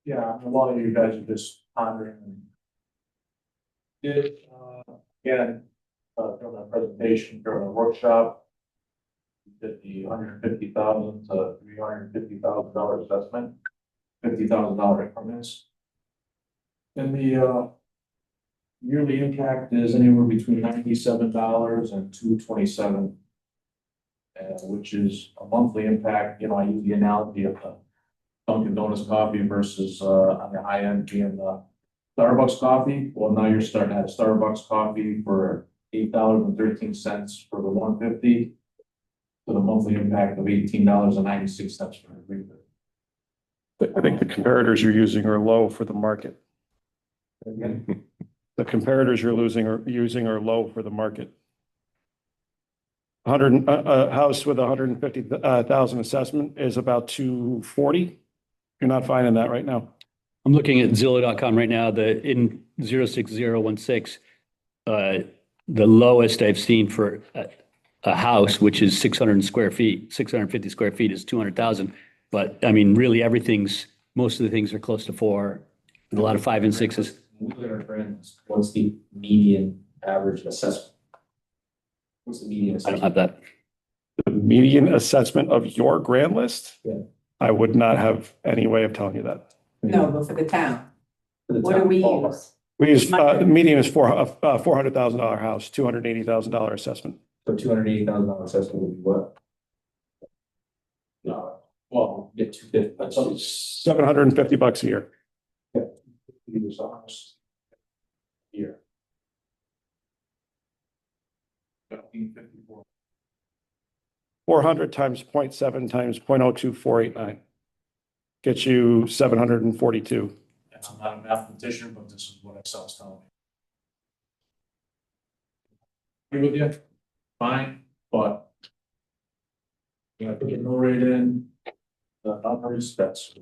Yeah, a lot of you guys are just pondering. Did, again, during the presentation, during the workshop. Did the $150,000 to $350,000 assessment, $50,000 increments. And the, yearly impact is anywhere between $97 and $227. Which is a monthly impact, I use the analogy of the Dunkin' Donuts coffee versus, on the high end being the Starbucks coffee. Well, now you're starting at a Starbucks coffee for $8.13 for the 150. With a monthly impact of $18.96 for the 350. I think the comparators you're using are low for the market. Again, The comparators you're using are low for the market. 100, a house with 150,000 assessment is about 240. You're not finding that right now. I'm looking at Zillow.com right now, in 06016, the lowest I've seen for a house, which is 600 square feet, 650 square feet is 200,000. But I mean, really most of the things are close to 4, a lot of 5 and 6s. Look at our trends, what's the median average assessment? What's the median I don't assessment? have that. The median assessment of your grand list? Yeah. I would not have any way of telling you that. No, but for the town, For the what do town we ballpark. use? We use, the median is $400,000 house, $280,000 assessment. So $280,000 assessment would be what? Well, get 250, but some, $750 a year. use honest. Here. 1554. 400 times 0.7 times 0.02489 gets you 742. And I'm not a mathematician, but this is what Excel's telling me. Agree with you, fine, but. Put the mill rate in, the numbers, that's.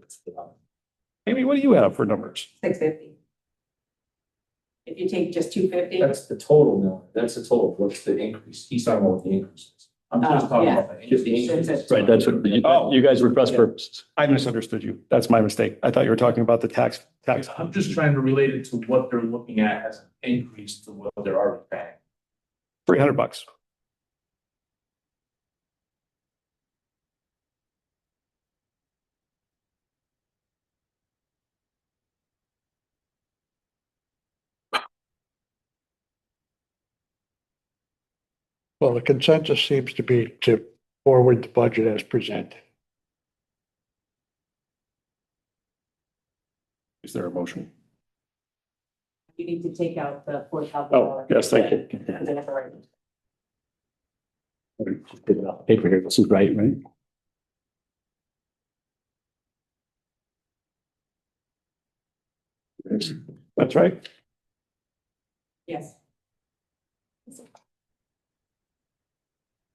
Amy, what do you have for numbers? 650. If you take just 250. that's the total mill, that's the total, what's the increase? He's talking about what the increase is. I'm just talking yeah. about the Just the increase. increase. Right, that's what, you guys were press purposes. I misunderstood you. That's my mistake. I thought you were talking about the tax. I'm just trying to relate it to what they're looking at as an increase to what they're already paying. $300. Well, the consensus seems to be to forward the budget as presented. Is there a motion? You need to take out the $4,000. Oh, yes, thank you. Just get it off paper here. This is right? That's right. Yes.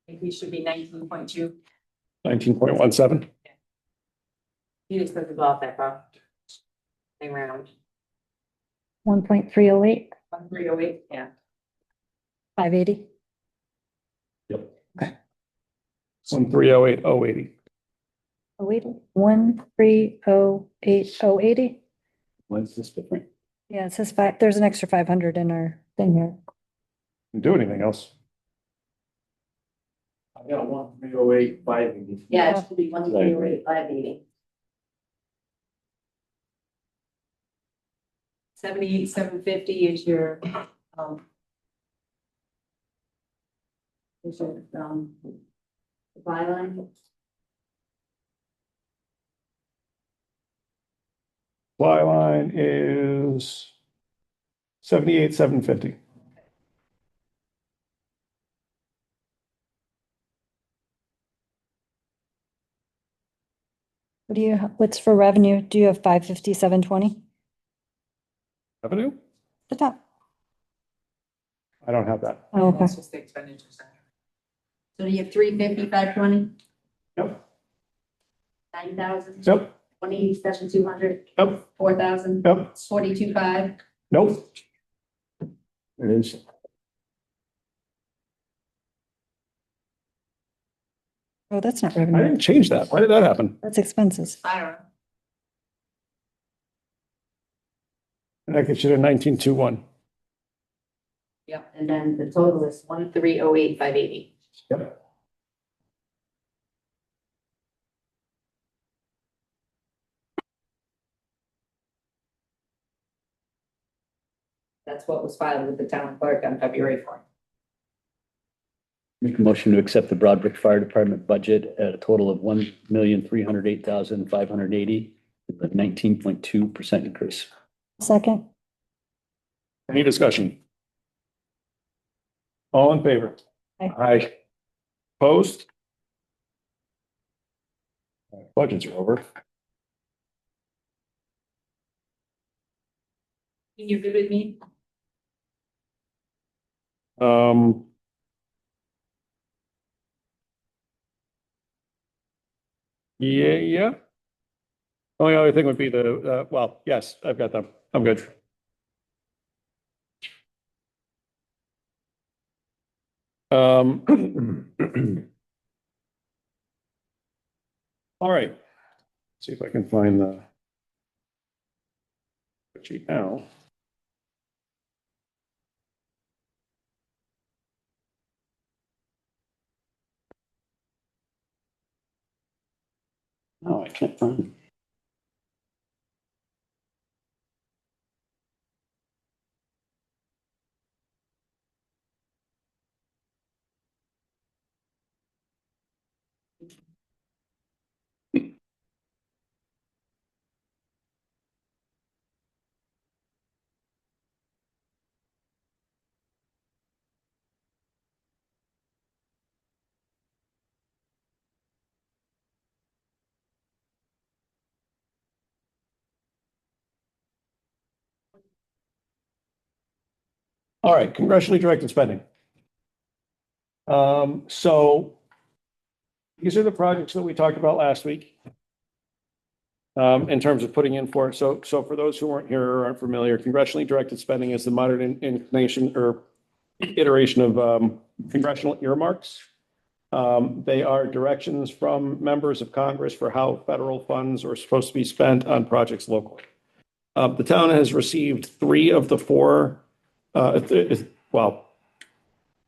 Increase should be 19.2. 19.17. You just supposed to go off that far. Same round. 1.308, 1308, yeah. 580. 1308080. Oh, 1308080. Why is this different? Yeah, it says five, there's an extra 500 in our thing here. Didn't do anything else. I got 1308580. Yeah, it should be 1308, 580. 78,750 is your, is your, supply line. Supply line is 78,750. What do you, what's for revenue? Do you have 55720? Revenue? The top. I don't have that. Oh, okay. That's just the expenditure side. So do you have 350, 520, Yep. 9,000, Yep. 27,200, Yep. 4,000, Yep. 42,500. Nope. It is. Oh, that's not I revenue. didn't change that. Why did that happen? That's expenses. I don't know. That gets you to 1921. Yep, and then the total is 1308,580. Yep. That's what was filed with the town clerk on February 4th. Make a motion to accept the Broadbrook Fire Department budget at a total of 1,308,580, with a 19.2% increase. Second. Any discussion? All in favor? Aye. Aye. Opposed? Budgets are over. You good with me? Um. Yeah. Only other thing would be well, yes, I've got them. I'm good. All right. See if I can find the sheet now. No, I can't find it. All right, congressionally directed spending. So these are the projects that we talked about last week. In terms of putting in for it. So for those who weren't here or aren't familiar, congressionally directed spending is the modern inclination or iteration of congressional earmarks. They are directions from members of Congress for how federal funds are supposed to be spent on projects locally. The town has received three of the four,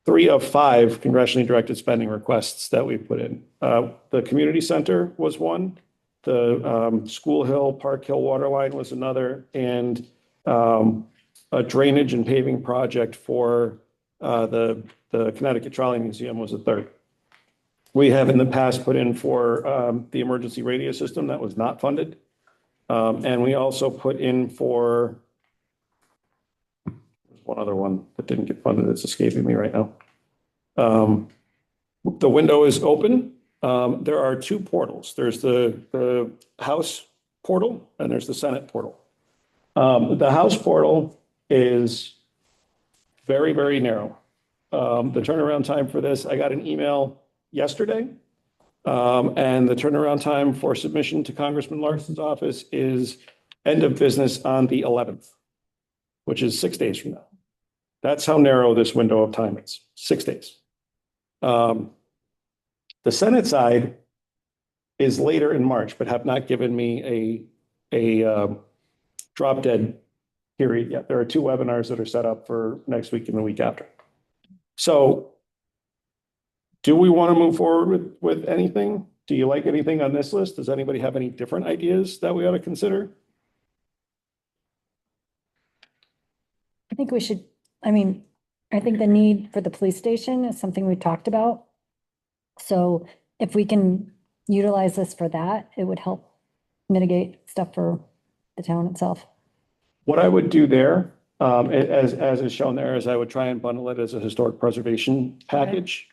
three of five congressionally directed spending requests that we put in. The community center was one. The School Hill, Park Hill water line was another, and a drainage and paving project for The Connecticut Trolley Museum was the third. We have in the past put in for the emergency radio system that was not funded. And we also put in for there's one other one that didn't get funded. It's escaping me right now. The window is open. There are two portals. There's the House portal and there's the Senate portal. The House portal is very, very narrow. The turnaround time for this, I got an email yesterday. And the turnaround time for submission to Congressman Larson's office is end of business on the 11th, which is 6 days from now. That's how narrow this window of time is, 6 days. The Senate side is later in March, but have not given me a drop dead period yet. There are two webinars that are set up for next week and the week after. So do we want to move forward with anything? Do you like anything on this list? Does anybody have any different ideas that we ought to consider? I think we should, I mean, I think the need for the police station is something we talked about. So if we can utilize this for that, it would help mitigate stuff for the town itself. What I would do there, as is shown there, is I would try and bundle it as a historic preservation package.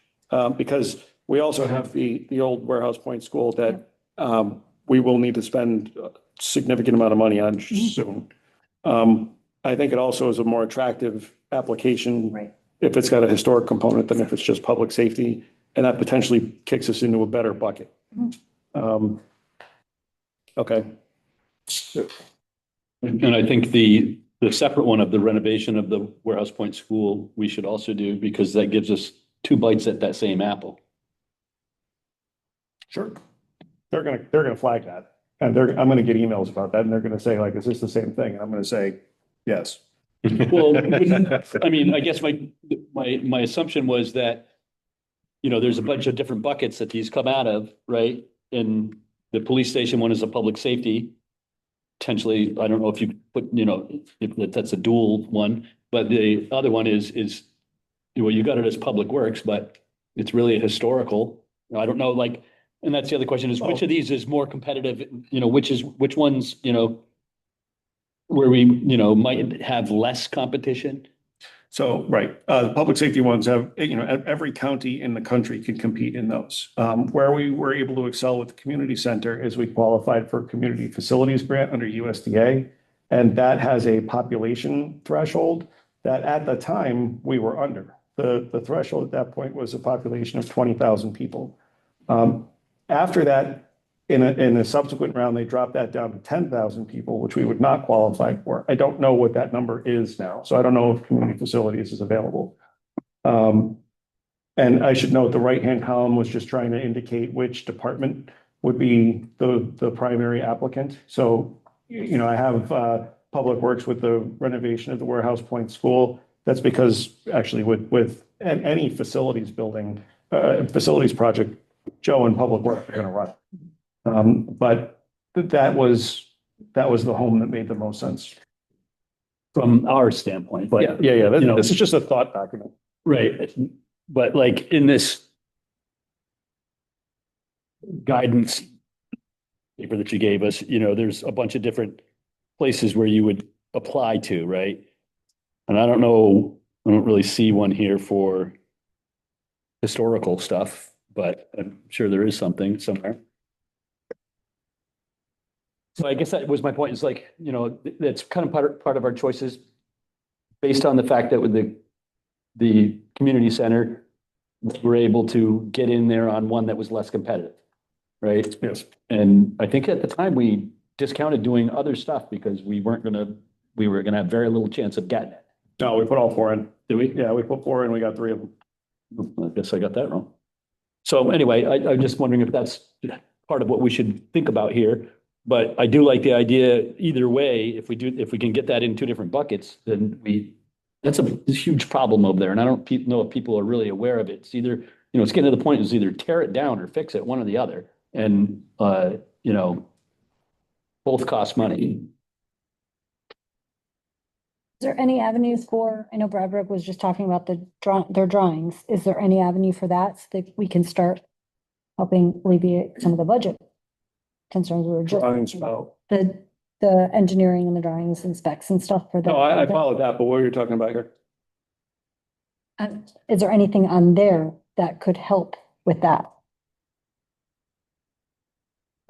Because we also have the old Warehouse Point School that we will need to spend a significant amount of money on soon. I think it also is a more attractive application if it's got a historic component than if it's just public safety, and that potentially kicks us into a better bucket. Okay. And I think the separate one of the renovation of the Warehouse Point School, we should also do, because that gives us 2 bites at that same apple. Sure. They're gonna flag that. And I'm gonna get emails about that and they're gonna say like, is this the same thing? And I'm gonna say, yes. Well, I mean, I guess my assumption was that, you know, there's a bunch of different buckets that these come out of, right? And the police station one is a public safety. Potentially, I don't know if you put, you know, if that's a dual one, but the other one is, well, you got it as public works, but it's really a historical. I don't know, like, and that's the other question is which of these is more competitive, you know, which ones, you know, where we, you know, might have less competition. So, right, the public safety ones have, you know, every county in the country can compete in those. Where we were able to excel with the community center is we qualified for community facilities grant under USDA. And that has a population threshold that at the time we were under. The threshold at that point was a population of 20,000 people. After that, in a subsequent round, they dropped that down to 10,000 people, which we would not qualify for. I don't know what that number is now, so I don't know if community facilities is available. And I should note the right-hand column was just trying to indicate which department would be the primary applicant. So, you know, I have Public Works with the renovation of the Warehouse Point School. That's because actually with any facilities building, facilities project, Joe and Public Works are going to run. But that was the home that made the most sense. From our standpoint, but Yeah. you know, This is just a thought document. right. But like in this guidance paper that you gave us, you know, there's a bunch of different places where you would apply to, right? And I don't know, I don't really see one here for historical stuff, but I'm sure there is something somewhere. So I guess that was my point, is like, you know, that's kind of part of our choices based on the fact that with the community center, we're able to get in there on one that was less competitive, right? Yes. And I think at the time we discounted doing other stuff because we were gonna have very little chance of getting it. No, we put all 4 in. Did we? Yeah, we put 4 in, we got 3 of them. I guess I got that wrong. So anyway, I'm just wondering if that's part of what we should think about here. But I do like the idea either way, if we can get that in 2 different buckets, then that's a huge problem over there. And I don't know if people are really aware of it. It's either, you know, it's getting to the point is either tear it down or fix it, one or the other. And, you know, both cost money. there any avenues for, I know Bradbrook was just talking about their drawings. Is there any avenue for that so that we can start helping alleviate some of the budget concerns we were just Drawings talking about? about. The engineering and the drawings and specs and stuff for that. No, I followed that, but what are you talking about here? Is there anything on there that could help with that?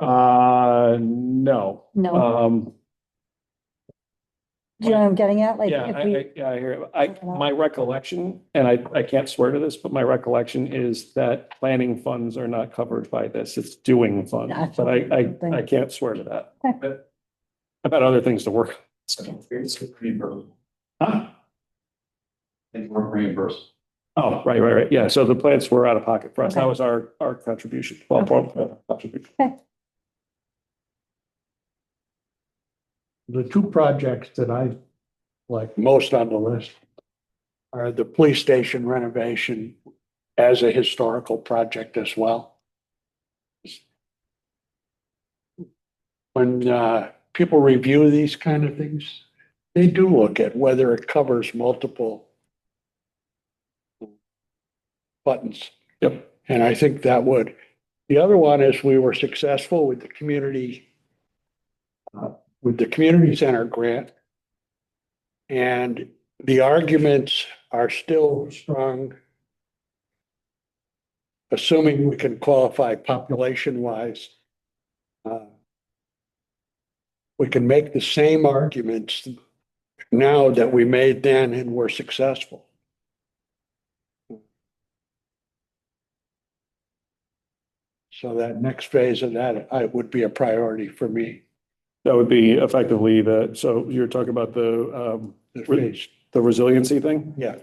No. No. Do you know what I'm getting at? Like, Yeah, if we, yeah, I hear it. My recollection, and I can't swear to this, but my recollection is that planning funds are not covered by this. It's doing funds, but I can't swear to that. Okay. I've had other things to work. Huh? And we're reimbursed. Oh, right. Yeah, so the plants were out of pocket for us. That Okay. was our contribution. Well, contribution. The two projects that I like most on the list are the police station renovation as a historical project as well. When people review these kind of things, they do look at whether it covers multiple buttons. Yep. And I think that would. The other one is we were successful with the community center grant. And the arguments are still strong, assuming we can qualify population-wise. We can make the same arguments now that we made then and were successful. So that next phase of that, would be a priority for me. That would be effectively so you're talking about the resiliency thing? Yeah.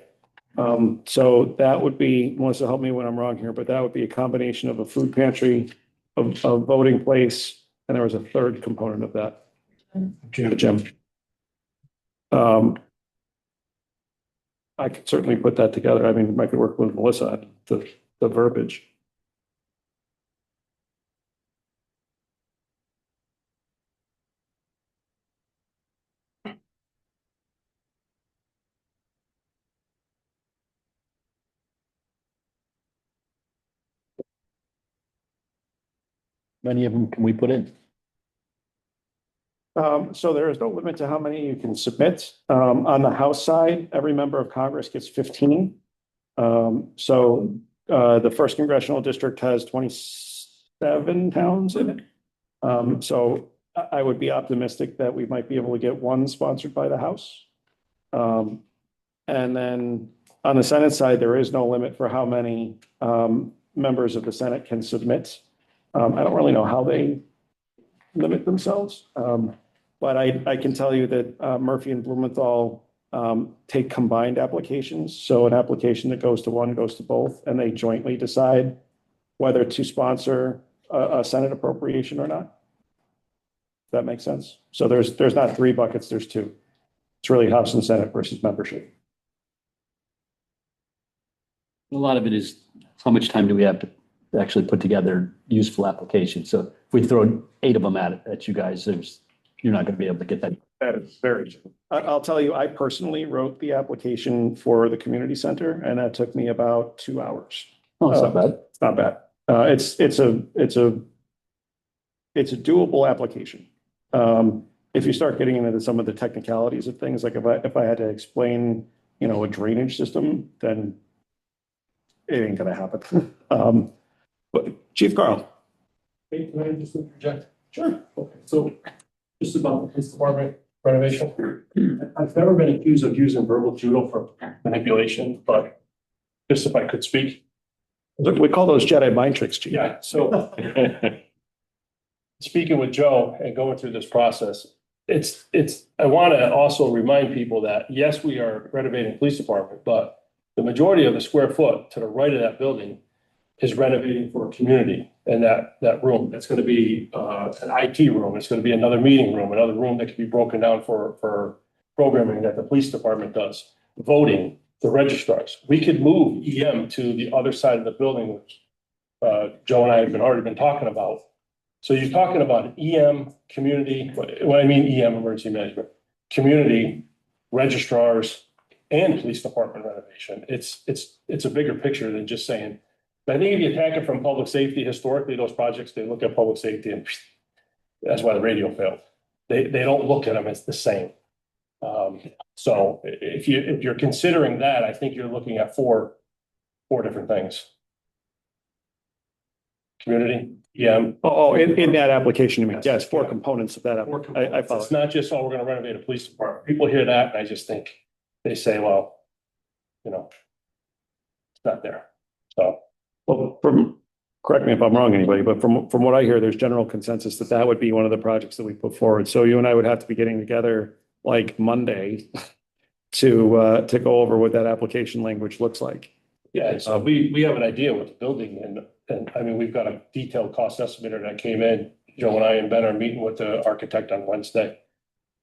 So that would be, Melissa, help me when I'm wrong here, but that would be a combination of a food pantry, a voting place, and there was a third component of that. The gym. I could certainly put that together. I mean, I could work with Melissa on the verbiage. Many of them can we put in? So there is no limit to how many you can submit. On the House side, every member of Congress gets 15. So the first congressional district has 27 towns in it. So I would be optimistic that we might be able to get one sponsored by the House. And then on the Senate side, there is no limit for how many members of the Senate can submit. I don't really know how they limit themselves. But I can tell you that Murphy and Blumenthal take combined applications. So an application that goes to one goes to both, and they jointly decide whether to sponsor a Senate appropriation or not. That makes sense. So there's not three buckets, there's two. It's really House and Senate versus membership. A lot of it is how much time do we have to actually put together useful applications? So if we throw 8 of them at you guys, you're not going to be able to get that. That is very true. I'll tell you, I personally wrote the application for the community center, and that took me about 2 hours. Oh, it's not bad. It's not bad. It's a doable application. If you start getting into some of the technicalities of things, like if I had to explain, a drainage system, then it ain't gonna happen. But Chief Carl. Hey, can I just interject? Sure. Okay, so just about the police department renovation. I've never been accused of using verbal judo for manipulation, but just if I could speak. Look, we call those Jedi mind tricks, Chief. Yeah, so speaking with Joe and going through this process, I want to also remind people that, yes, we are renovating the police department, but the majority of the square foot to the right of that building is renovating for a community. And that room, that's going to be an IT room. It's going to be another meeting room, another room that can be broken down for programming that the police department does. Voting, the registrars. We could move EM to the other side of the building, which Joe and I have already been talking about. So you're talking about an EM community, when I mean EM, emergency management, community registrars, and police department renovation. It's a bigger picture than just saying, I think if you attack it from public safety, historically, those projects, they look at public safety and that's why the radio failed. They don't look at them as the same. So if you're considering that, I think you're looking at four different things. Community, yeah. Oh, in that application, you mean, yes, four components of that. I follow. It's not just, oh, we're gonna renovate a police department. People hear that and I just think, they say, well, it's not there. So, Well, correct me if I'm wrong, anybody, but from what I hear, there's general consensus that that would be one of the projects that we put forward. So you and I would have to be getting together like Monday to go over what that application language looks like. yeah, so we have an idea what the building and I mean, we've got a detailed cost estimator that came in. Joe and I and Ben are meeting with the architect on Wednesday.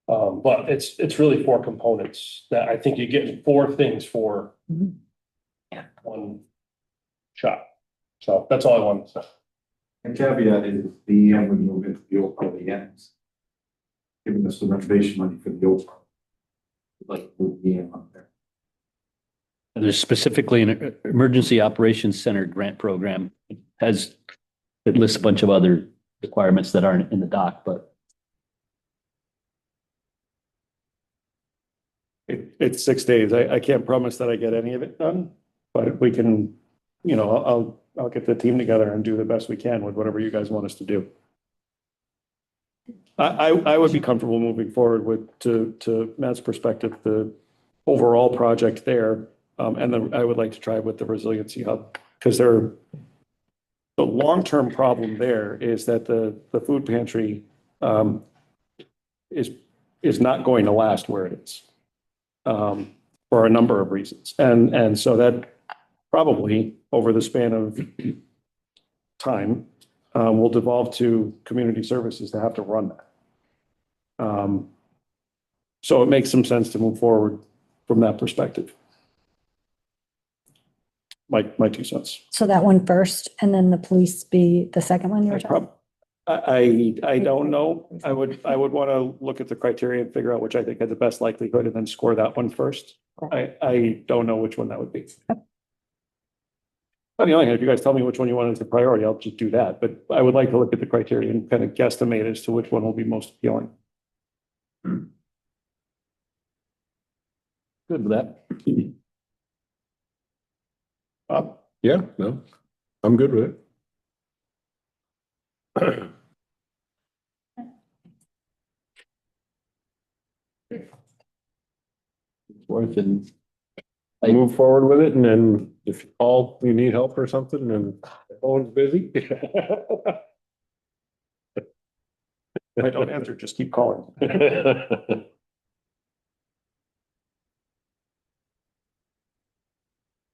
But it's really four components that I think you get four things for one shot. So that's all I wanted to say. And caveat is the EM would move into the old part of the ends. Giving us the renovation money for the old part. Like move the EM up there. And there's specifically an emergency operations center grant program. It lists a bunch of other requirements that aren't in the doc, but It's 6 days. I can't promise that I get any of it done, but we can, I'll get the team together and do the best we can with whatever you guys want us to do. I would be comfortable moving forward with, to Matt's perspective, the overall project there. And then I would like to try with the resiliency hub, because the long-term problem there is that the food pantry is not going to last where it is. For a number of reasons. And so that probably over the span of time will devolve to community services to have to run that. So it makes some sense to move forward from that perspective. My 2 cents. So that one first, and then the police be the second one you were talking? I don't know. I would want to look at the criteria and figure out which I think had the best likelihood and then score that one first. I don't know which one that would be. On the other hand, if you guys tell me which one you want as a priority, I'll just do that. But I would like to look at the criteria and kind of guesstimate as to which one will be most appealing. good with that. Yeah, no, I'm good with it. Worth and Move forward with it, and then if you need help or something, and the phone's busy. If I don't answer, just keep calling.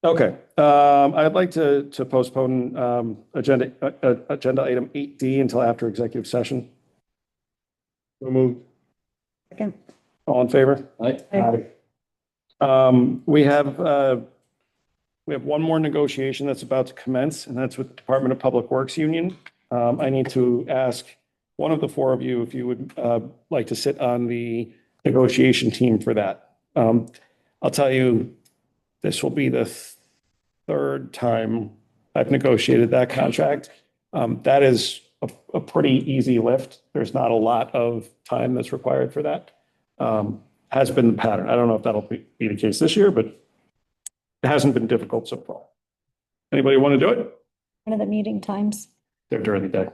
Okay, I'd like to postpone agenda item 8D until after executive session. So moved. Second. All in favor? Aye. We have one more negotiation that's about to commence, and that's with the Department of Public Works Union. I need to ask one of the four of you if you would like to sit on the negotiation team for that. I'll tell you, this will be the third time I've negotiated that contract. That is a pretty easy lift. There's not a lot of time that's required for that. Has been the pattern. I don't know if that'll be the case this year, but it hasn't been difficult so far. Anybody want to do it? One of the meeting times? They're during the day.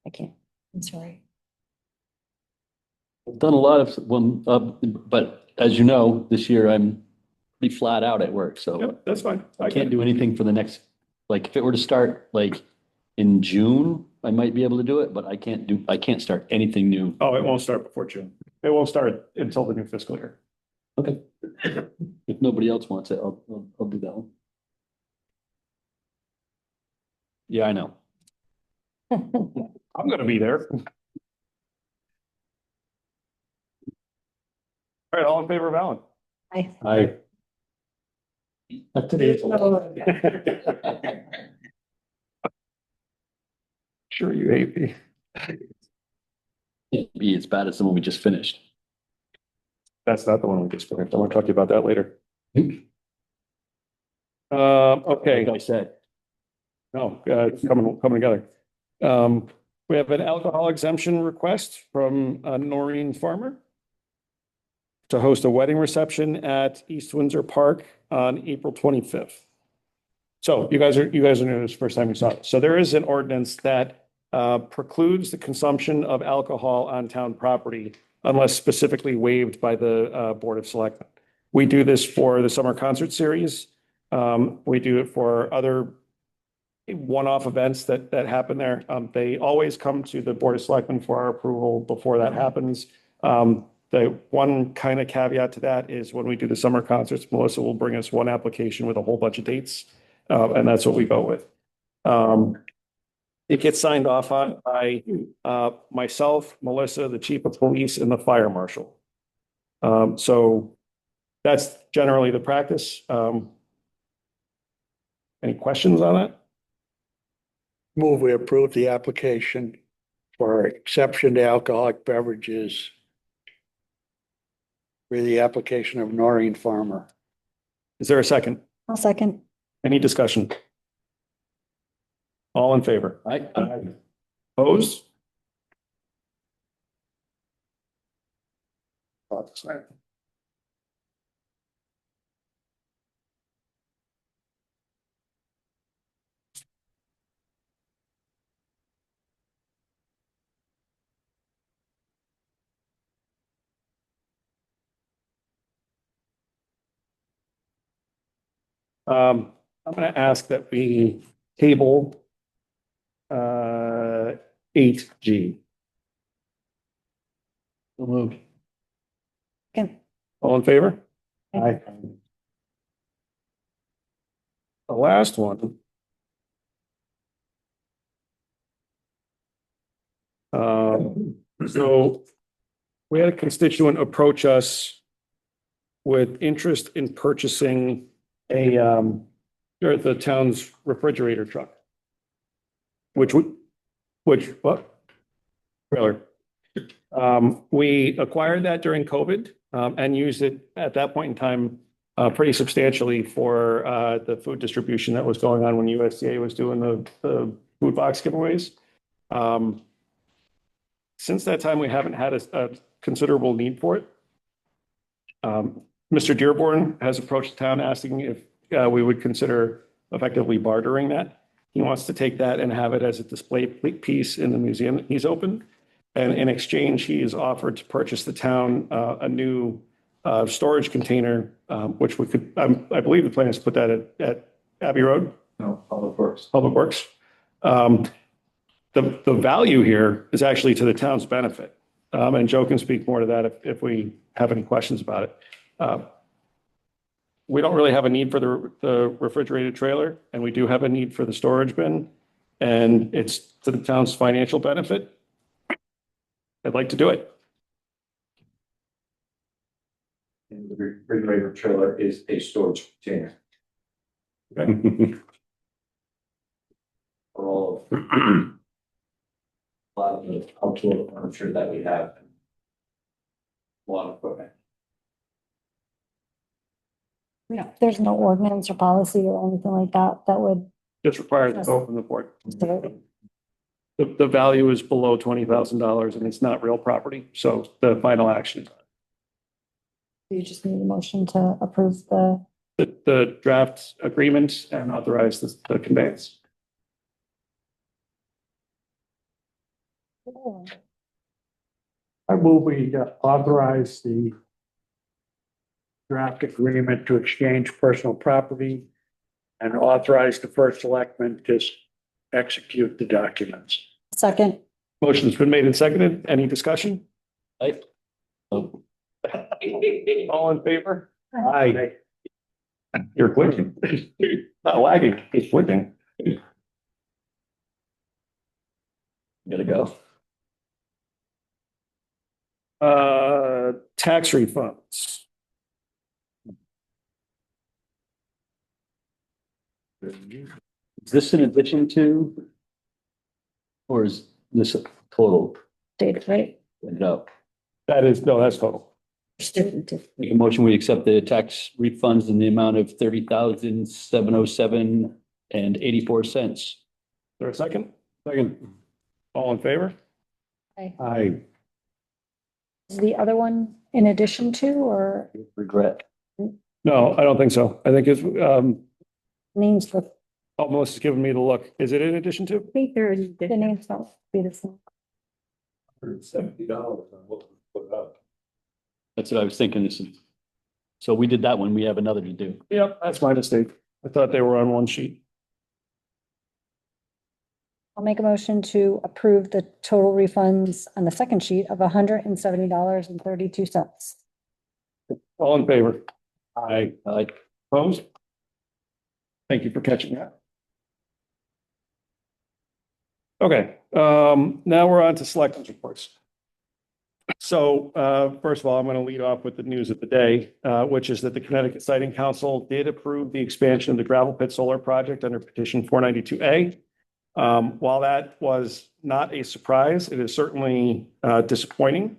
I can't, I'm sorry. I've done a lot of but as you know, this year I'm pretty flat out at work, so Yep, that's fine. I can't do anything for the next, like, if it were to start like in June, I might be able to do it, but I can't start anything new. Oh, it won't start before June. It won't start until the new fiscal year. Okay. If nobody else wants it, I'll do that one. Yeah, I know. I'm gonna be there. All right, all in favor of Alan? I Sure you hate me. can't be as bad as the one we just finished. That's not the one we just finished. I want to talk to you about that later. Okay. Like I said, No, it's coming together. We have an alcohol exemption request from Noreen Farmer to host a wedding reception at East Windsor Park on April 25th. So you guys are new. This is the first time you saw it. So there is an ordinance that precludes the consumption of alcohol on town property unless specifically waived by the Board of Selectmen. We do this for the summer concert series. We do it for other one-off events that happen there. They always come to the Board of Selectmen for our approval before that happens. The one kind of caveat to that is when we do the summer concerts, Melissa will bring us one application with a whole bunch of dates, and that's what we go with. It gets signed off on by myself, Melissa, the chief of police, and the fire marshal. So that's generally the practice. Any questions on that? Move we approve the application for exception to alcoholic beverages for the application of Noreen Farmer. Is there a second? I'll second. Any discussion? All in favor? I, Opposed? I'm going to ask that we table 8G. will move. Okay. All in favor? Aye. The last one. So we had a constituent approach us with interest in purchasing or the town's refrigerator truck. What? Trailer. We acquired that during COVID, and used it at that point in time, pretty substantially for, the food distribution that was going on when USDA was doing the food box giveaways. Since that time, we haven't had a considerable need for it. Mr. Dearborn has approached the town asking if we would consider effectively bartering that. He wants to take that and have it as a display piece in the museum that he's opened. And in exchange, he has offered to purchase the town a new storage container, which we could, I believe the plan is to put that at Abbey Road. No, Public Works. Public Works. The value here is actually to the town's benefit. And Joe can speak more to that if we have any questions about it. We don't really have a need for the refrigerated trailer, and we do have a need for the storage bin, and it's to the town's financial benefit. I'd like to do it. And the refrigerator trailer is a storage container. For all of a lot of the outdoor furniture that we have. A lot of equipment. Yeah, there's no ordinance or policy or anything like that that would. Just requires a vote from the board. So The value is below $20,000 and it's not real property, so the final action. you just need a motion to approve the. The draft agreement and authorize the conveyance. I move we authorize the draft agreement to exchange personal property and authorize the first selectman to execute the documents. Second. Motion's been made and seconded. Any discussion? I, All in favor? Aye. You're clicking. Not lagging, it's clicking. gotta go. Tax refunds. Is this in addition to? Or is this a total? Data, right? No, That is, no, that's total. Make a motion, we accept the tax refunds in the amount of 30,707.84. Is there a second? Second. All in favor? Aye. Is the other one in addition to, or Regret. No, I don't think so. I think it's, names for, Melissa's giving me the look. Is it in addition to? the names don't be the same. $170 on what we put up. That's what I was thinking. So we did that one. We have another to do. Yep, that's my mistake. I thought they were on one sheet. I'll make a motion to approve the total refunds on the second sheet of $170.32. All in favor? Aye. Opposed? Thank you for catching that. Okay, now we're on to selectmen's reports. So, first of all, I'm going to lead off with the news of the day, which is that the Connecticut Siting Council did approve the expansion of the gravel pit solar project under petition 492A. While that was not a surprise, it is certainly disappointing.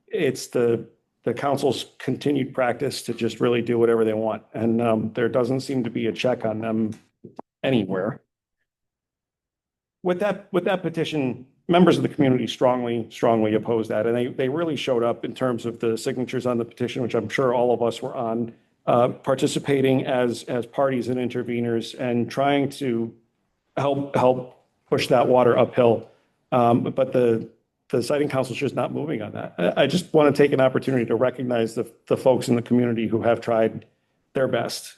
It's the council's continued practice to just really do whatever they want, and there doesn't seem to be a check on them anywhere. With that petition, members of the community strongly opposed that, and they really showed up in terms of the signatures on the petition, which I'm sure all of us were on, participating as parties and interveners and trying to help push that water uphill. But the Siting Council is just not moving on that. I just want to take an opportunity to recognize the folks in the community who have tried their best.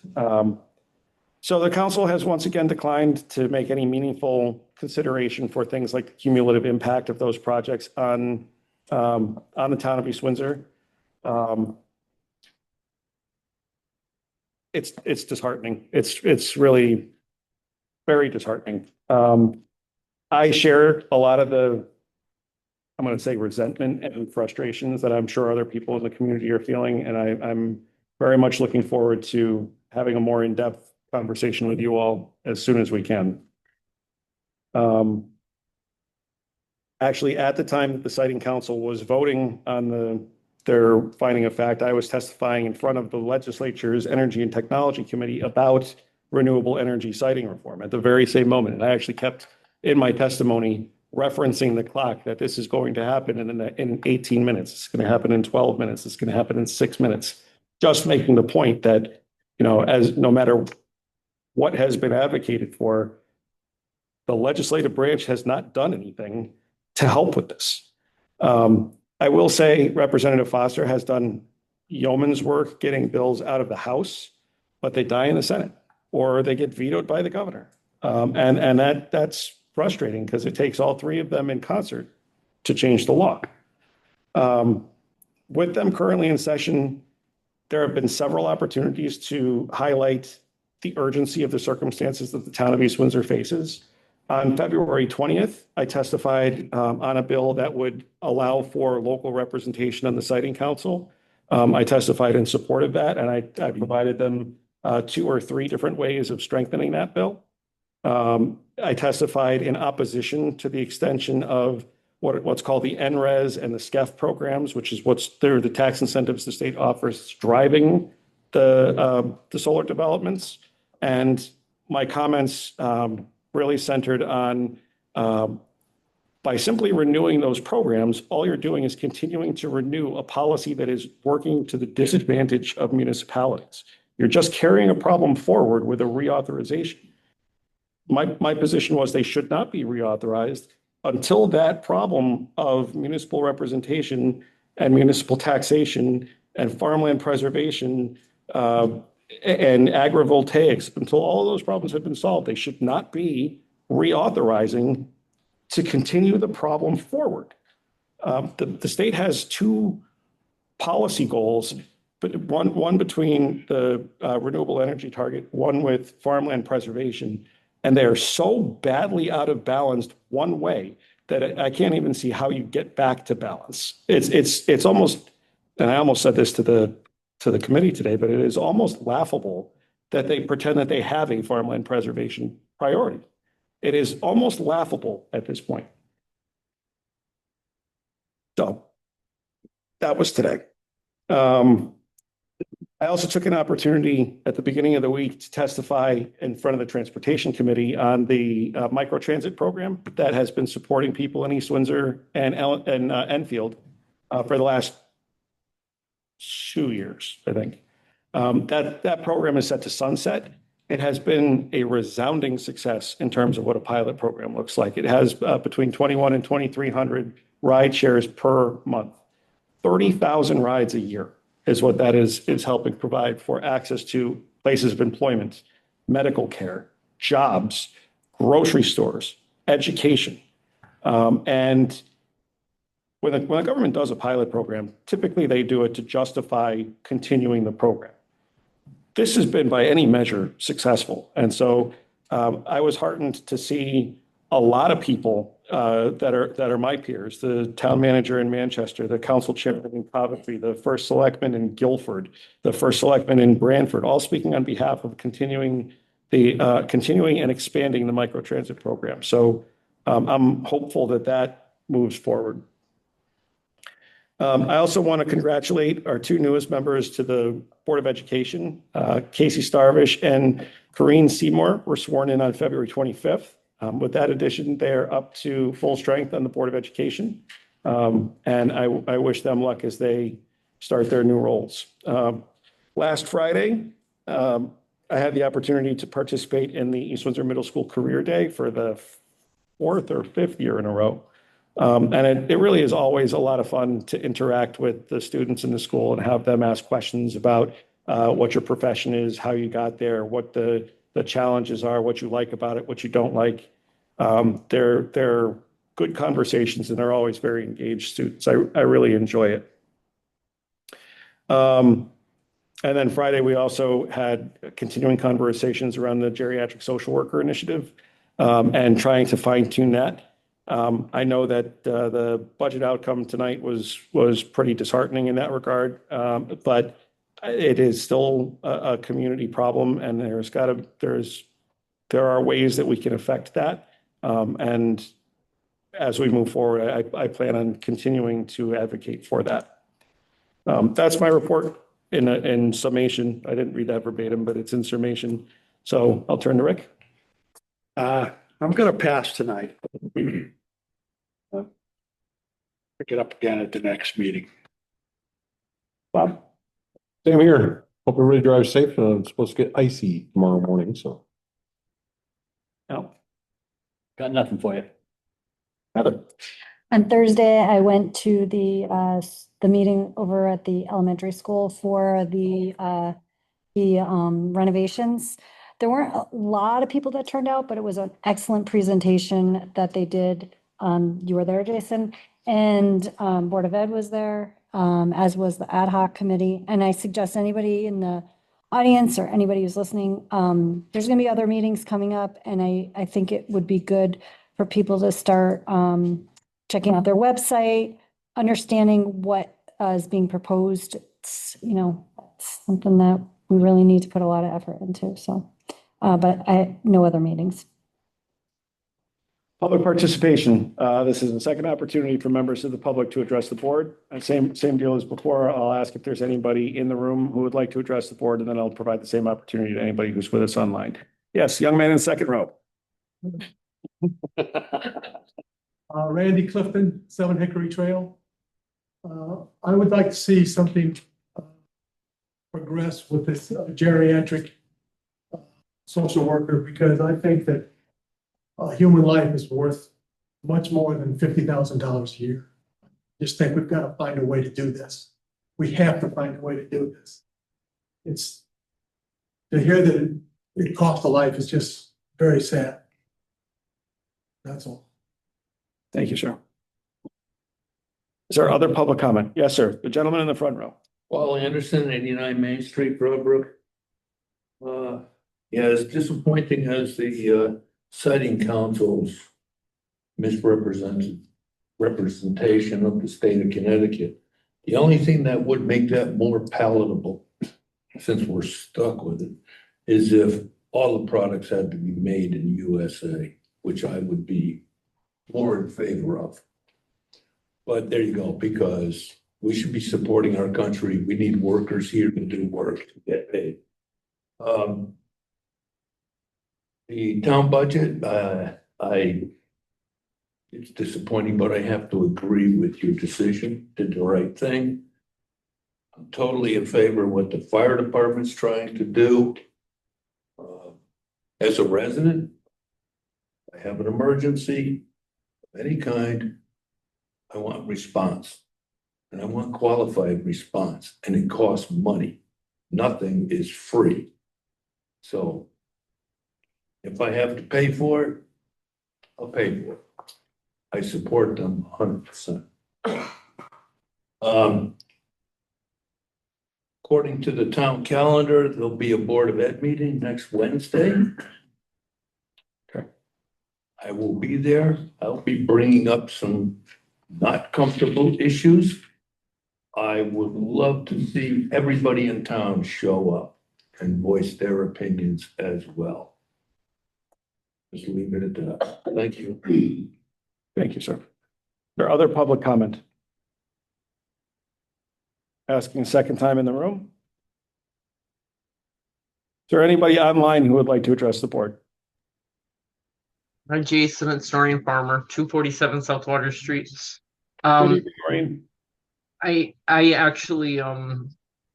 So the council has once again declined to make any meaningful consideration for things like the cumulative impact of those projects on the town of East Windsor. It's disheartening. It's really very disheartening. I share a lot of the, I'm going to say, resentment and frustrations that I'm sure other people in the community are feeling, and I'm very much looking forward to having a more in-depth conversation with you all as soon as we can. Actually, at the time that the Siting Council was voting on their finding of fact, I was testifying in front of the legislature's Energy and Technology Committee about renewable energy siting reform at the very same moment. And I actually kept in my testimony referencing the clock that this is going to happen in 18 minutes. It's going to happen in 12 minutes. It's going to happen in 6 minutes. Just making the point that, as no matter what has been advocated for, the legislative branch has not done anything to help with this. I will say Representative Foster has done yeoman's work getting bills out of the House, but they die in the Senate or they get vetoed by the governor. And that's frustrating because it takes all three of them in concert to change the law. With them currently in session, there have been several opportunities to highlight the urgency of the circumstances that the town of East Windsor faces. On February 20th, I testified on a bill that would allow for local representation on the Siting Council. I testified in support of that, and I provided them 2 or 3 different ways of strengthening that bill. I testified in opposition to the extension of what's called the NRES and the SCEF programs, which is they're the tax incentives the state offers driving the solar developments. And my comments really centered on by simply renewing those programs, all you're doing is continuing to renew a policy that is working to the disadvantage of municipalities. You're just carrying a problem forward with a reauthorization. My position was they should not be reauthorized until that problem of municipal representation and municipal taxation and farmland preservation and agrivoltaics, until all those problems have been solved, they should not be reauthorizing to continue the problem forward. The state has 2 policy goals, but one between the renewable energy target, one with farmland preservation, and they are so badly out of balance one way that I can't even see how you get back to balance. It's almost, and I almost said this to the committee today, but it is almost laughable that they pretend that they have a farmland preservation priority. It is almost laughable at this point. So that was today. I also took an opportunity at the beginning of the week to testify in front of the Transportation Committee on the microtransit program that has been supporting people in East Windsor and Enfield for the last 2 years, I think. That program is set to sunset. It has been a resounding success in terms of what a pilot program looks like. It has between 21 and 2,300 ride shares per month. 30,000 rides a year is what that is helping provide for access to places of employment, medical care, jobs, grocery stores, education. And when the government does a pilot program, typically they do it to justify continuing the program. This has been by any measure successful. And so I was heartened to see a lot of people that are my peers, the town manager in Manchester, the council chairman in Coventry, the first selectman in Guilford, the first selectman in Branford, all speaking on behalf of continuing and expanding the microtransit program. So I'm hopeful that moves forward. I also want to congratulate our two newest members to the Board of Education. Casey Starvish and Corrine Seymour were sworn in on February 25th. With that addition, they're up to full strength on the Board of Education. And I wish them luck as they start their new roles. Last Friday, I had the opportunity to participate in the East Windsor Middle School Career Day for the 4th or 5th year in a row. And it really is always a lot of fun to interact with the students in the school and have them ask questions about what your profession is, how you got there, what the challenges are, what you like about it, what you don't like. They're good conversations and they're always very engaged students. I really enjoy it. And then Friday, we also had continuing conversations around the geriatric social worker initiative and trying to fine tune that. I know that the budget outcome tonight was pretty disheartening in that regard, but it is still a community problem, and there are ways that we can affect that. And as we move forward, I plan on continuing to advocate for that. That's my report in summation. I didn't read that verbatim, but it's in summation. So I'll turn to Rick. I'm going to pass tonight. Pick it up again at the next meeting. Bob? Same here. Hope everybody drives safe. It's supposed to get icy tomorrow morning, so. No. Got nothing for you. Heather? On Thursday, I went to the meeting over at the elementary school for the renovations. There weren't a lot of people that turned out, but it was an excellent presentation that they did. You were there, Jason, and Board of Ed was there, as was the ad hoc committee. And I suggest anybody in the audience or anybody who's listening, there's going to be other meetings coming up, and I think it would be good for people to start checking out their website, understanding what is being proposed. It's, it's something that we really need to put a lot of effort into. So, but no other meetings. Public participation. This is the second opportunity for members of the public to address the board. Same deal as before. I'll ask if there's anybody in the room who would like to address the board, and then I'll provide the same opportunity to anybody who's with us online. Yes, young man in the second row. Randy Clifton, 7 Hickory Trail. I would like to see something progress with this geriatric social worker, because I think that human life is worth much more than $50,000 a year. Just think we've got to find a way to do this. We have to find a way to do this. It's to hear that it costs a life is just very sad. That's all. Thank you, sir. Is there other public comment? Yes, sir. The gentleman in the front row. Paul Anderson, 89 Main Street, Broadbrook. Yeah, as disappointing as the siting council's representation of the state of Connecticut, the only thing that would make that more palatable, since we're stuck with it, is if all the products had to be made in USA, which I would be more in favor of. But there you go, because We should be supporting our country. We need workers here to do work to get paid. The town budget, it's disappointing, but I have to agree with your decision, did the right thing. I'm totally in favor of what the fire department's trying to do. As a resident, I have an emergency of any kind, I want response. And I want qualified response, and it costs money. Nothing is free. So if I have to pay for it, I'll pay for it. I support them 100%. According to the town calendar, there'll be a Board of Ed meeting next Wednesday. Okay. I will be there. I'll be bringing up some not comfortable issues. I would love to see everybody in town show up and voice their opinions as well. Just leave it at that. Thank you. Thank you, sir. There other public comment? Asking a second time in the room? Is there anybody online who would like to address the board? I'm Jason, it's Noreen Farmer, 247 South Water Street. Good evening, Maureen. I actually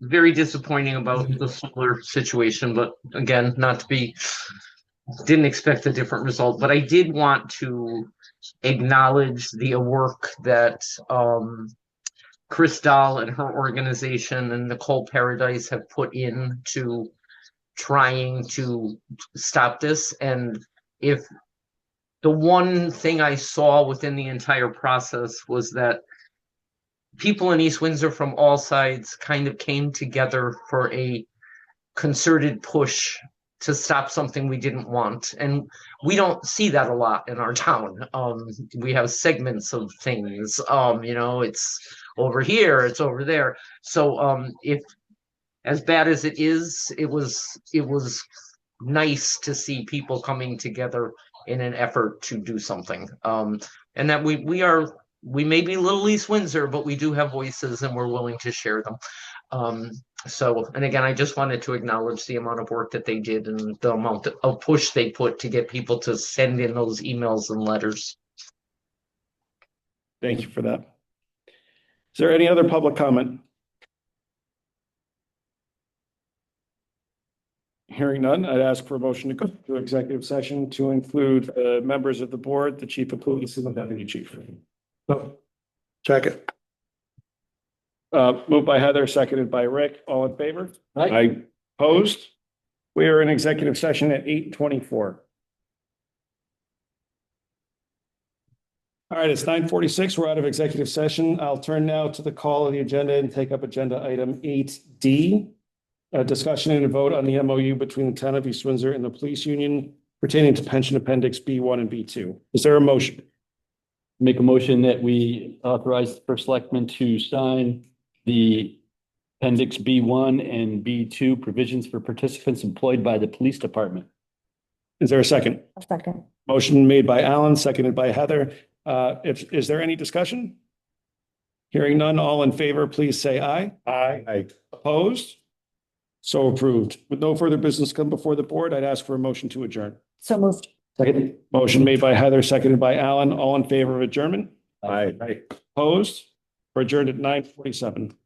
very disappointing about the solar situation, but again, not to be, didn't expect a different result, but I did want to acknowledge the work that Chris Dahl and her organization and Nicole Paradise have put into trying to stop this. And if the one thing I saw within the entire process was that people in East Windsor from all sides kind of came together for a concerted push to stop something we didn't want. And we don't see that a lot in our town. We have segments of things, it's over here, it's over there. So if as bad as it is, it was nice to see people coming together in an effort to do something. And that we may be little East Windsor, but we do have voices and we're willing to share them. And again, I just wanted to acknowledge the amount of work that they did and the amount of push they put to get people to send in those emails and letters. Thank you for that. Is there any other public comment? Hearing none, I'd ask for a motion to go to executive session to include members of the board, the chief of police, and the deputy chief. Second. Moved by Heather, seconded by Rick. All in favor? Aye. Opposed? We are in executive session at 8:24. All right, it's 9:46. We're out of executive session. I'll turn now to the call of the agenda and take up agenda item 8D. A discussion and a vote on the MOU between the town of East Windsor and the police union pertaining to pension appendix B1 and B2. Is there a motion? Make a motion that we authorize the first selectman to sign the appendix B1 and B2 provisions for participants employed by the police department. Is there a second? A second. Motion made by Alan, seconded by Heather. Is there any discussion? Hearing none, all in favor, please say aye. Aye. Opposed? So approved. With no further business come before the board, I'd ask for a motion to adjourn. So moved. Second. Motion made by Heather, seconded by Alan. All in favor of adjournment? Aye. Opposed? We're adjourned at 9:47.